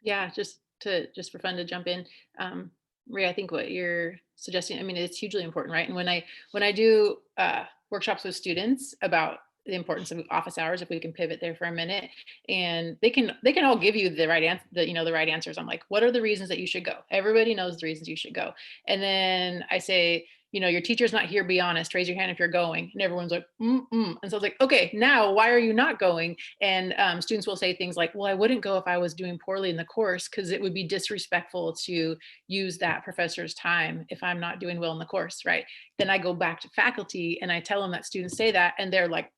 Yeah, just for fun to jump in, Maria, I think what you're suggesting, I mean, it's hugely important, right? And when I do workshops with students about the importance of office hours, if we can pivot there for a minute, and they can all give you the right answer, the right answers. I'm like, what are the reasons that you should go? Everybody knows the reasons you should go. And then I say, you know, your teacher's not here, be honest, raise your hand if you're going. And everyone's like, And so I was like, okay, now why are you not going? And students will say things like, well, I wouldn't go if I was doing poorly in the course because it would be disrespectful to use that professor's time if I'm not doing well in the course, right? Then I go back to faculty and I tell them that students say that, and they're like,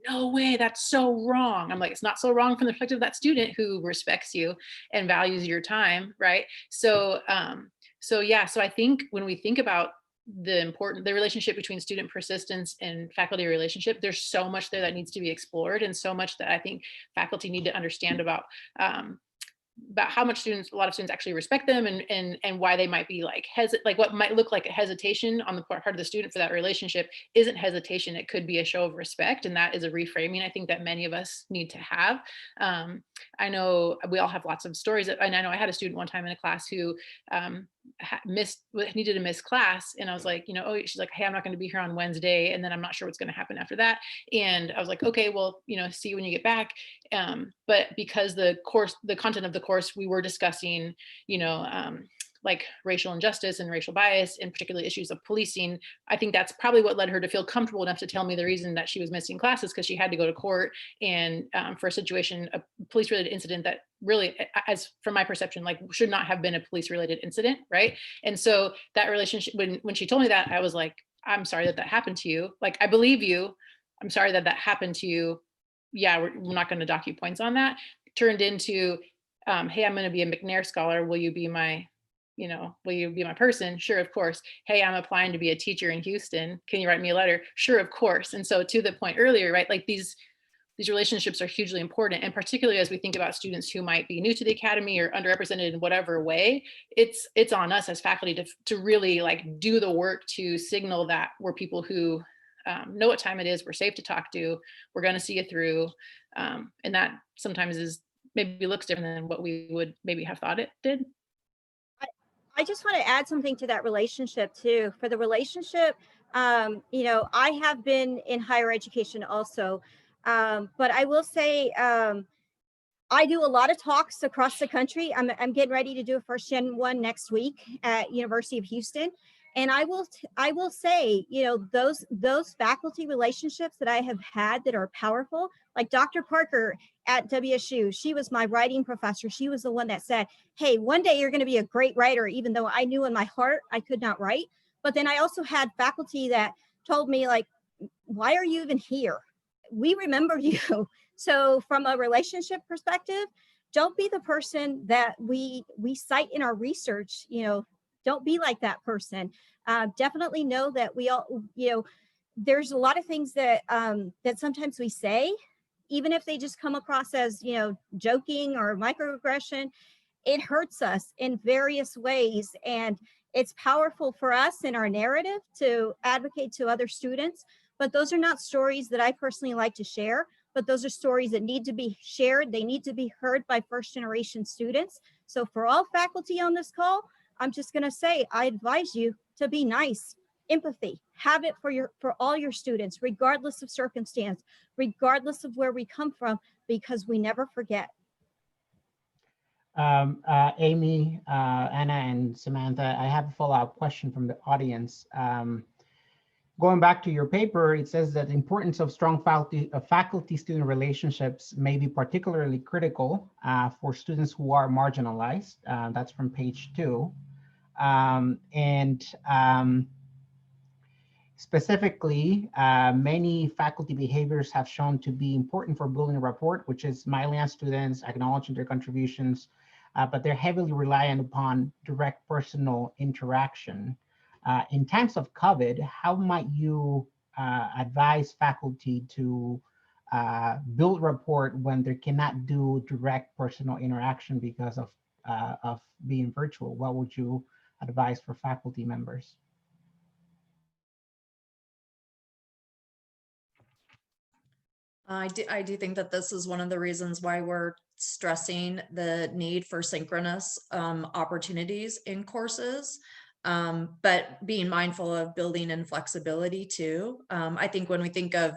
no way, that's so wrong. I'm like, it's not so wrong from the perspective of that student who respects you and values your time, right? So yeah, so I think when we think about the relationship between student persistence and faculty relationship, there's so much there that needs to be explored, and so much that I think faculty need to understand about how much a lot of students actually respect them, and why they might be like what might look like a hesitation on the part of the student for that relationship isn't hesitation. It could be a show of respect, and that is a reframing I think that many of us need to have. I know we all have lots of stories, and I know I had a student one time in a class who needed to miss class, and I was like, you know, she's like, hey, I'm not going to be here on Wednesday, and then I'm not sure what's going to happen after that. And I was like, okay, well, you know, see you when you get back. But because the content of the course, we were discussing, you know, like racial injustice and racial bias, and particularly issues of policing, I think that's probably what led her to feel comfortable enough to tell me the reason that she was missing classes, because she had to go to court and for a situation, a police-related incident that really, as from my perception, like should not have been a police-related incident, right? And so that relationship, when she told me that, I was like, I'm sorry that happened to you. Like, I believe you. I'm sorry that happened to you. Yeah, we're not going to dock you points on that. Turned into, hey, I'm going to be a McNair scholar. Will you be my person? Sure, of course. Hey, I'm applying to be a teacher in Houston. Can you write me a letter? Sure, of course. And so to the point earlier, right, like these relationships are hugely important. And particularly as we think about students who might be new to the academy or underrepresented in whatever way, it's on us as faculty to really like do the work to signal that we're people who know what time it is, we're safe to talk to, we're going to see you through. And that sometimes is maybe looks different than what we would maybe have thought it did. I just want to add something to that relationship too. For the relationship, you know, I have been in higher education also, but I will say I do a lot of talks across the country. I'm getting ready to do a first gen one next week at University of Houston, and I will say, you know, those faculty relationships that I have had that are powerful, like Dr. Parker at WSU, she was my writing professor. She was the one that said, hey, one day you're going to be a great writer, even though I knew in my heart I could not write. But then I also had faculty that told me, like, why are you even here? We remember you. So from a relationship perspective, don't be the person that we cite in our research. You know, don't be like that person. Definitely know that we all, you know, there's a lot of things that that sometimes we say, even if they just come across as, you know, joking or microaggression, it hurts us in various ways. And it's powerful for us in our narrative to advocate to other students. But those are not stories that I personally like to share, but those are stories that need to be shared. They need to be heard by first generation students. So for all faculty on this call, I'm just going to say, I advise you to be nice. Empathy, have it for all your students, regardless of circumstance, regardless of where we come from, because we never forget. Amy, Anna, and Samantha, I have a follow-up question from the audience. Going back to your paper, it says that the importance of strong faculty-student relationships may be particularly critical for students who are marginalized. That's from page 2. Specifically, many faculty behaviors have shown to be important for building a rapport, which is smiling at students, acknowledging their contributions, but they're heavily reliant upon direct personal interaction. In times of COVID, how might you advise faculty to build rapport when they cannot do direct personal interaction because of being virtual? What would you advise for faculty members? I do think that this is one of the reasons why we're stressing the need for synchronous opportunities in courses, but being mindful of building in flexibility too. I think when we think of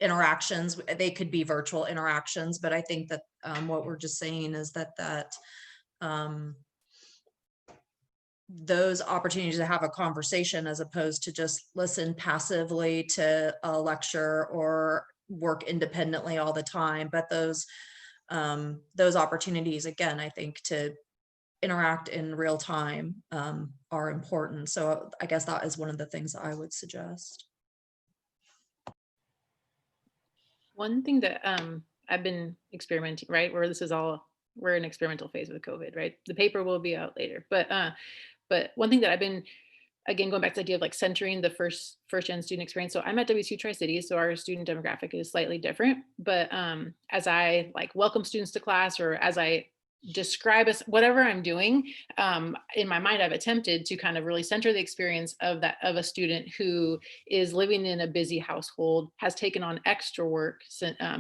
interactions, they could be virtual interactions, but I think that what we're just saying is that those opportunities to have a conversation as opposed to just listen passively to a lecture or work independently all the time, but those opportunities, again, I think to interact in real time are important. So I guess that is one of the things I would suggest. One thing that I've been experimenting, right, where this is all, we're in experimental phase with COVID, right? The paper will be out later, but one thing that I've been, again, going back to the idea of like centering the first gen student experience. So I'm at WSU Tri-Cities, so our student demographic is slightly different. But as I like welcome students to class, or as I describe us, whatever I'm doing, in my mind, I've attempted to kind of really center the experience of a student who is living in a busy household, has taken on extra work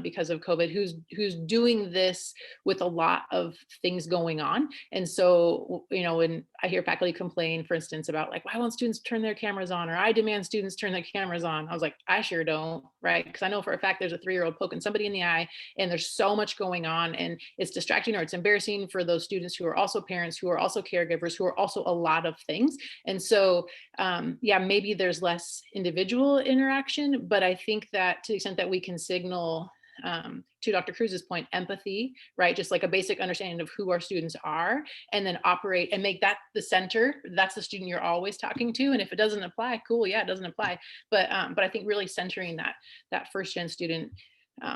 because of COVID, who's doing this with a lot of things going on. And so, you know, when I hear faculty complain, for instance, about like, why won't students turn their cameras on? Or I demand students turn their cameras on. I was like, I sure don't, right? Because I know for a fact there's a 3-year-old poking somebody in the eye, and there's so much going on, and it's distracting or it's embarrassing for those students who are also parents, who are also caregivers, who are also a lot of things. And so, yeah, maybe there's less individual interaction, but I think that to the extent that we can signal, to Dr. Cruz's point, empathy, right? Just like a basic understanding of who our students are, and then operate and make that the center. That's the student you're always talking to. And if it doesn't apply, cool, yeah, it doesn't apply. But I think really centering that first gen student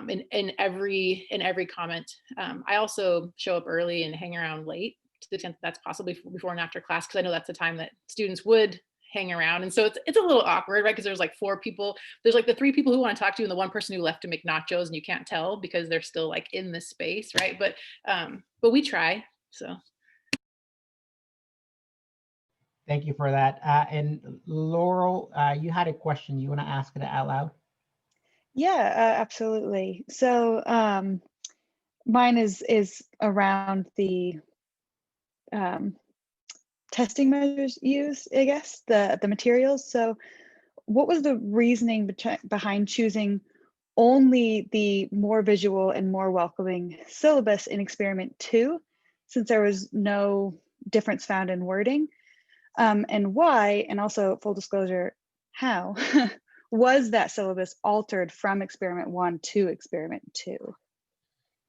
in every comment. I also show up early and hang around late to the extent that that's possibly before and after class, because I know that's the time that students would hang around. And so it's a little awkward, right? Because there's like 4 people, there's like the 3 people who want to talk to you and the 1 person who left to make nachos, and you can't tell because they're still like in this space, right? But we try, so. Thank you for that. And Laurel, you had a question. You want to ask it out loud? Yeah, absolutely. So mine is around the testing measures used, I guess, the materials. So what was the reasoning behind choosing only the more visual and more welcoming syllabus in experiment 2, since there was no difference found in wording? And why, and also full disclosure, how was that syllabus altered from experiment 1 to experiment 2?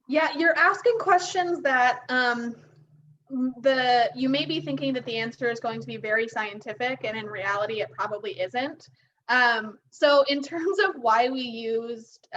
Yeah, you're asking questions that you may be thinking that the answer is going to be very scientific, and in reality it probably isn't. So in terms of why we used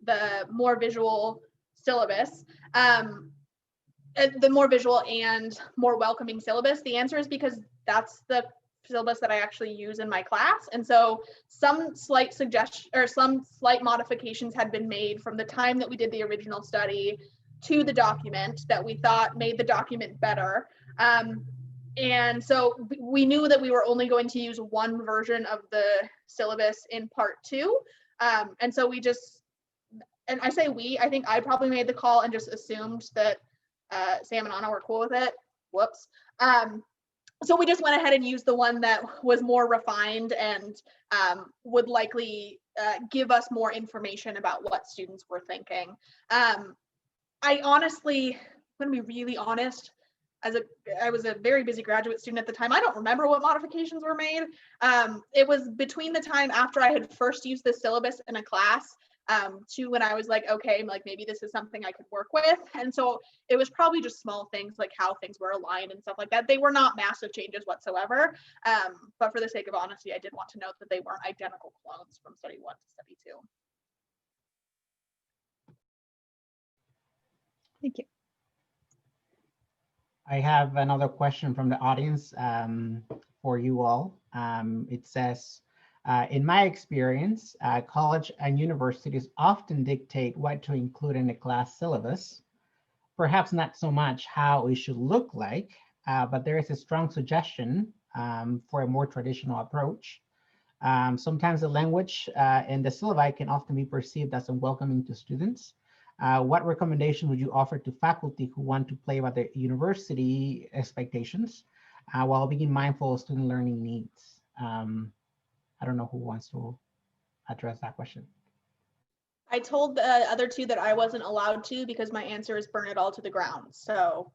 the more visual syllabus, the more visual and more welcoming syllabus, the answer is because that's the syllabus that I actually use in my class. And so some slight suggestions or some slight modifications had been made from the time that we did the original study to the document that we thought made the document better. And so we knew that we were only going to use one version of the syllabus in part 2. And so we just, and I say we, I think I probably made the call and just assumed that Sam and Anna were cool with it. Whoops. So we just went ahead and used the one that was more refined and would likely give us more information about what students were thinking. I honestly, I'm going to be really honest, I was a very busy graduate student at the time. I don't remember what modifications were made. It was between the time after I had first used the syllabus in a class to when I was like, okay, like maybe this is something I could work with. And so it was probably just small things like how things were aligned and stuff like that. They were not massive changes whatsoever. But for the sake of honesty, I did want to note that they weren't identical clones from study 1 to study 2. Thank you. I have another question from the audience for you all. It says, In my experience, college and universities often dictate what to include in a class syllabus, perhaps not so much how it should look like, but there is a strong suggestion for a more traditional approach. Sometimes the language in the syllabi can often be perceived as unwelcoming to students. What recommendation would you offer to faculty who want to play by their university expectations while being mindful of student learning needs? I don't know who wants to address that question. I told the other two that I wasn't allowed to because my answer is burn it all to the ground. So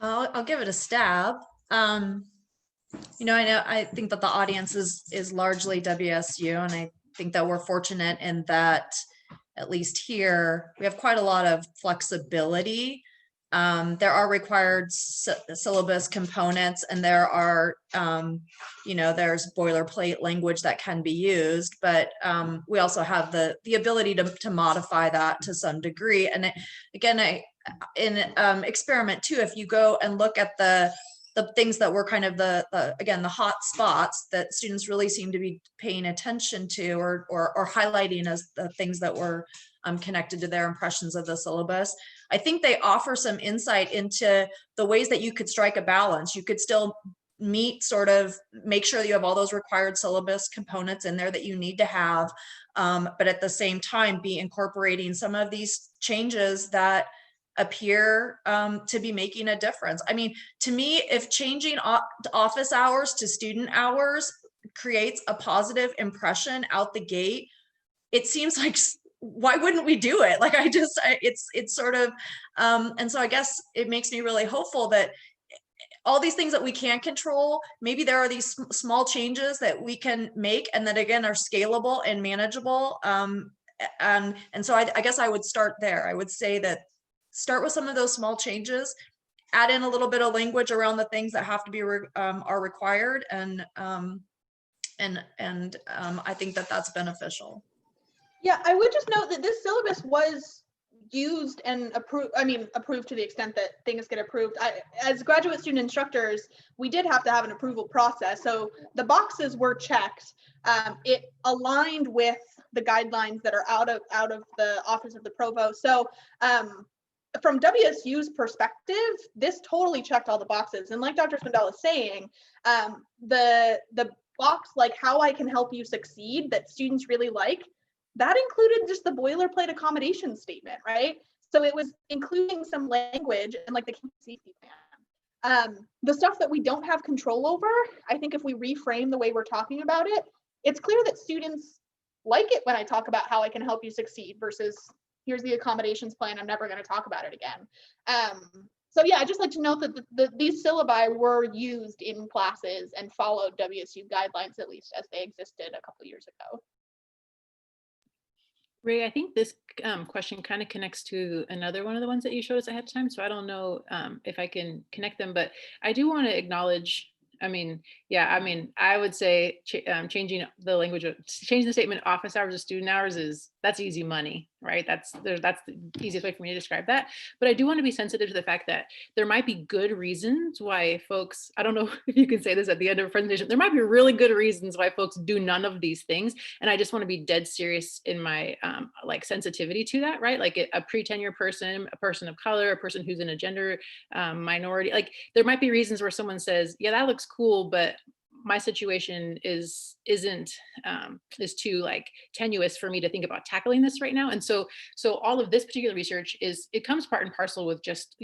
I'll give it a stab. You know, I think that the audience is largely WSU, and I think that we're fortunate in that, at least here, we have quite a lot of flexibility. There are required syllabus components, and there are, you know, there's boilerplate language that can be used, but we also have the ability to modify that to some degree. And again, in experiment 2, if you go and look at the things that were kind of again, the hot spots that students really seem to be paying attention to or highlighting as the things that were connected to their impressions of the syllabus, I think they offer some insight into the ways that you could strike a balance. You could still make sure that you have all those required syllabus components in there that you need to have, but at the same time be incorporating some of these changes that appear to be making a difference. I mean, to me, if changing office hours to student hours creates a positive impression out the gate, it seems like, why wouldn't we do it? Like, it's sort of, and so I guess it makes me really hopeful that all these things that we can't control, maybe there are these small changes that we can make and that again are scalable and manageable. And so I guess I would start there. I would say that start with some of those small changes, add in a little bit of language around the things that have to be are required, and I think that that's beneficial. yeah, I would just note that this syllabus was used and approved to the extent that things get approved. As graduate student instructors, we did have to have an approval process. So the boxes were checked. It aligned with the guidelines that are out of the Office of the Provost. So from WSU's perspective, this totally checked all the boxes. And like Dr. Swindell is saying, the box, like how I can help you succeed, that students really like, that included just the boilerplate accommodation statement, right? So it was including some language and like the safety plan. The stuff that we don't have control over, I think if we reframe the way we're talking about it, it's clear that students like it when I talk about how I can help you succeed versus here's the accommodations plan, I'm never going to talk about it again. So yeah, I just like to note that these syllabi were used in classes and followed WSU guidelines, at least as they existed a couple years ago. Ray, I think this question kind of connects to another one of the ones that you showed us ahead of time. So I don't know if I can connect them, but I do want to acknowledge, I would say changing the language, changing the statement office hours to student hours that's easy money, right? That's the easiest way for me to describe that. But I do want to be sensitive to the fact that there might be good reasons why folks, I don't know if you can say this at the end of a presentation, there might be really good reasons why folks do none of these things. And I just want to be dead serious in my sensitivity to that, right? Like a pre-tenure person, a person of color, a person who's in a gender minority, like there might be reasons where someone says, yeah, that looks cool, but my situation is too like tenuous for me to think about tackling this right now. And so all of this particular research it comes part and parcel with just,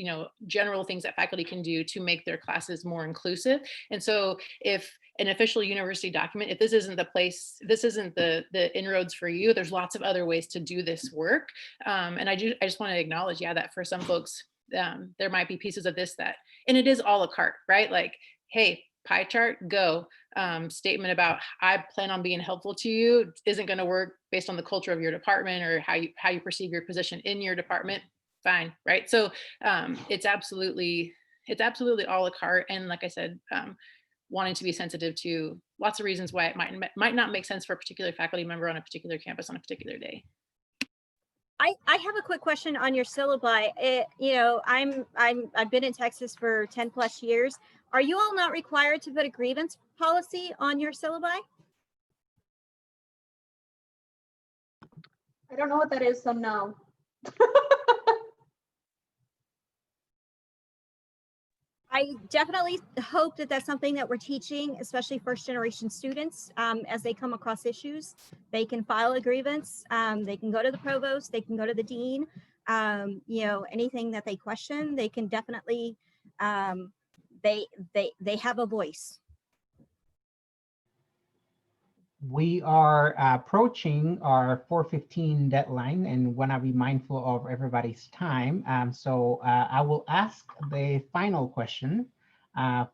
general things that faculty can do to make their classes more inclusive. And so if an official university document, if this isn't the place, this isn't the inroads for you, there's lots of other ways to do this work. And I just want to acknowledge, that for some folks, there might be pieces of this and it is a la carte, right? Like, hey, pie chart, go. Statement about I plan on being helpful to you isn't going to work based on the culture of your department or how you perceive your position in your department. Fine, right? So it's absolutely a la carte. And like I said, wanting to be sensitive to lots of reasons why it might not make sense for a particular faculty member on a particular campus on a particular day. I have a quick question on your syllabi. I've been in Texas for 10 plus years. Are you all not required to put a grievance policy on your syllabi? I don't know what that is, so no. I definitely hope that that's something that we're teaching, especially first generation students, as they come across issues. They can file a grievance, they can go to the provost, they can go to the dean, you know, anything that they question, they can definitely, they have a voice. We are approaching our 4:15 deadline and want to be mindful of everybody's time. So I will ask the final question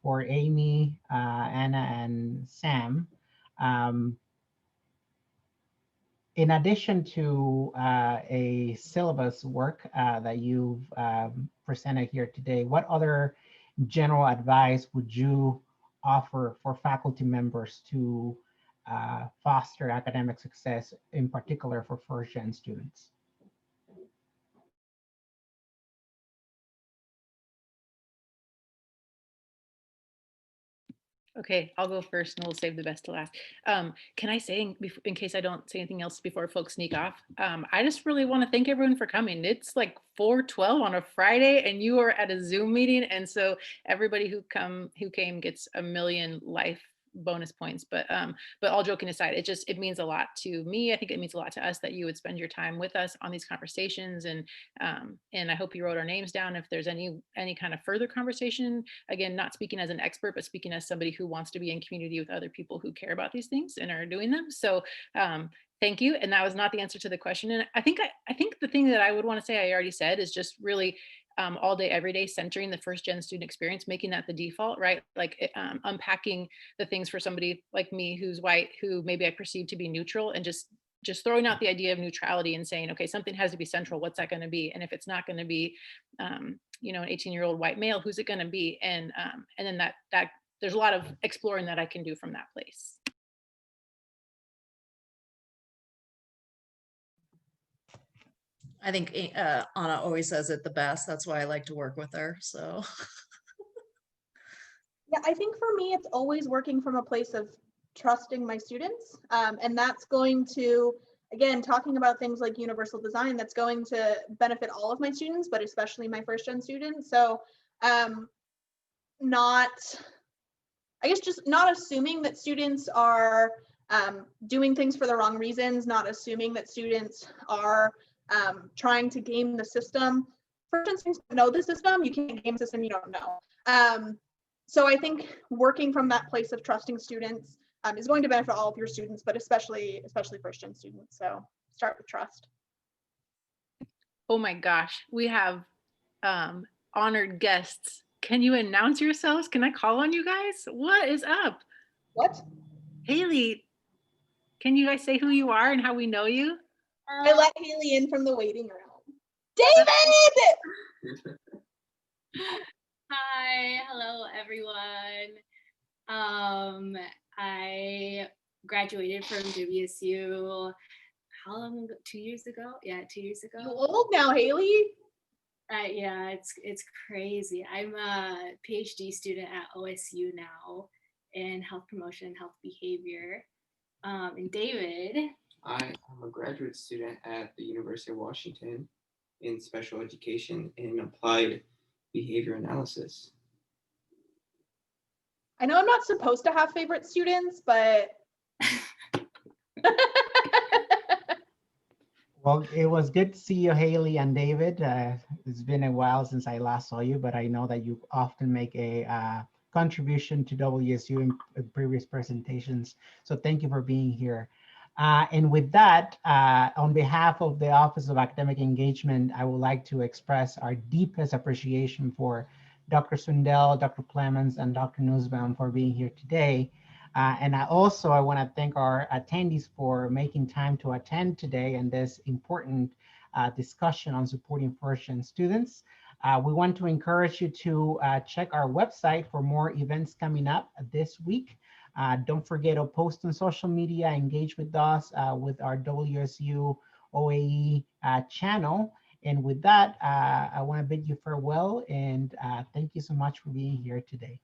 for Amy, Anna, and Sam. In addition to a syllabus work that you've presented here today, what other general advice would you offer for faculty members to foster academic success, in particular for first-gen students? Okay, I'll go first and we'll save the best to last. Can I say, in case I don't say anything else before folks sneak off, I just really want to thank everyone for coming. It's like 4:12 on a Friday and you are at a Zoom meeting. And so everybody who came gets a million life bonus points. But all joking aside, it means a lot to me. I think it means a lot to us that you would spend your time with us on these conversations. And I hope you wrote our names down if there's any kind of further conversation. Again, not speaking as an expert, but speaking as somebody who wants to be in community with other people who care about these things and are doing them. So thank you. And that was not the answer to the question. And I think the thing that I would want to say I already said is just really all day, every day, centering the first gen student experience, making that the default, right? Like unpacking the things for somebody like me who's white, who maybe I perceive to be neutral, and just throwing out the idea of neutrality and saying, okay, something has to be central. What's that going to be? And if it's not going to be, you know, an 18-year-old white male, who's it going to be? And then that there's a lot of exploring that I can do from that place. I think Anna always says it the best. That's why I like to work with her. So Yeah, I think for me, it's always working from a place of trusting my students. And that's going to, again, talking about things like universal design, that's going to benefit all of my students, but especially my first gen students. So just not assuming that students are doing things for the wrong reasons, not assuming that students are trying to game the system. First gen students know the system, you can't game the system you don't know. So I think working from that place of trusting students is going to benefit all of your students, but especially first gen students. So start with trust. Oh my gosh, we have honored guests. Can you announce yourselves? Can I call on you guys? What is up? What? Haley, can you guys say who you are and how we know you? I let Haley in from the waiting room. David! Hi, hello everyone. I graduated from WSU how long ago? 2 years ago? Yeah, 2 years ago. You old now, Haley? Yeah, it's crazy. I'm a PhD student at OSU now in health promotion and health behavior. And David? I am a graduate student at the University of Washington in special education and applied behavior analysis. I know I'm not supposed to have favorite students, but Well, it was good to see you, Haley and David. It's been a while since I last saw you, but I know that you often make a contribution to WSU in previous presentations. So thank you for being here. And with that, on behalf of the Office of Academic Engagement, I would like to express our deepest appreciation for Dr. Swindell, Dr. Plemons, and Dr. Nusbaum for being here today. And I want to thank our attendees for making time to attend today and this important discussion on supporting first-gen students. We want to encourage you to check our website for more events coming up this week. Don't forget to post on social media, engage with us with our WSU OAE channel. And with that, I want to bid you farewell and thank you so much for being here today.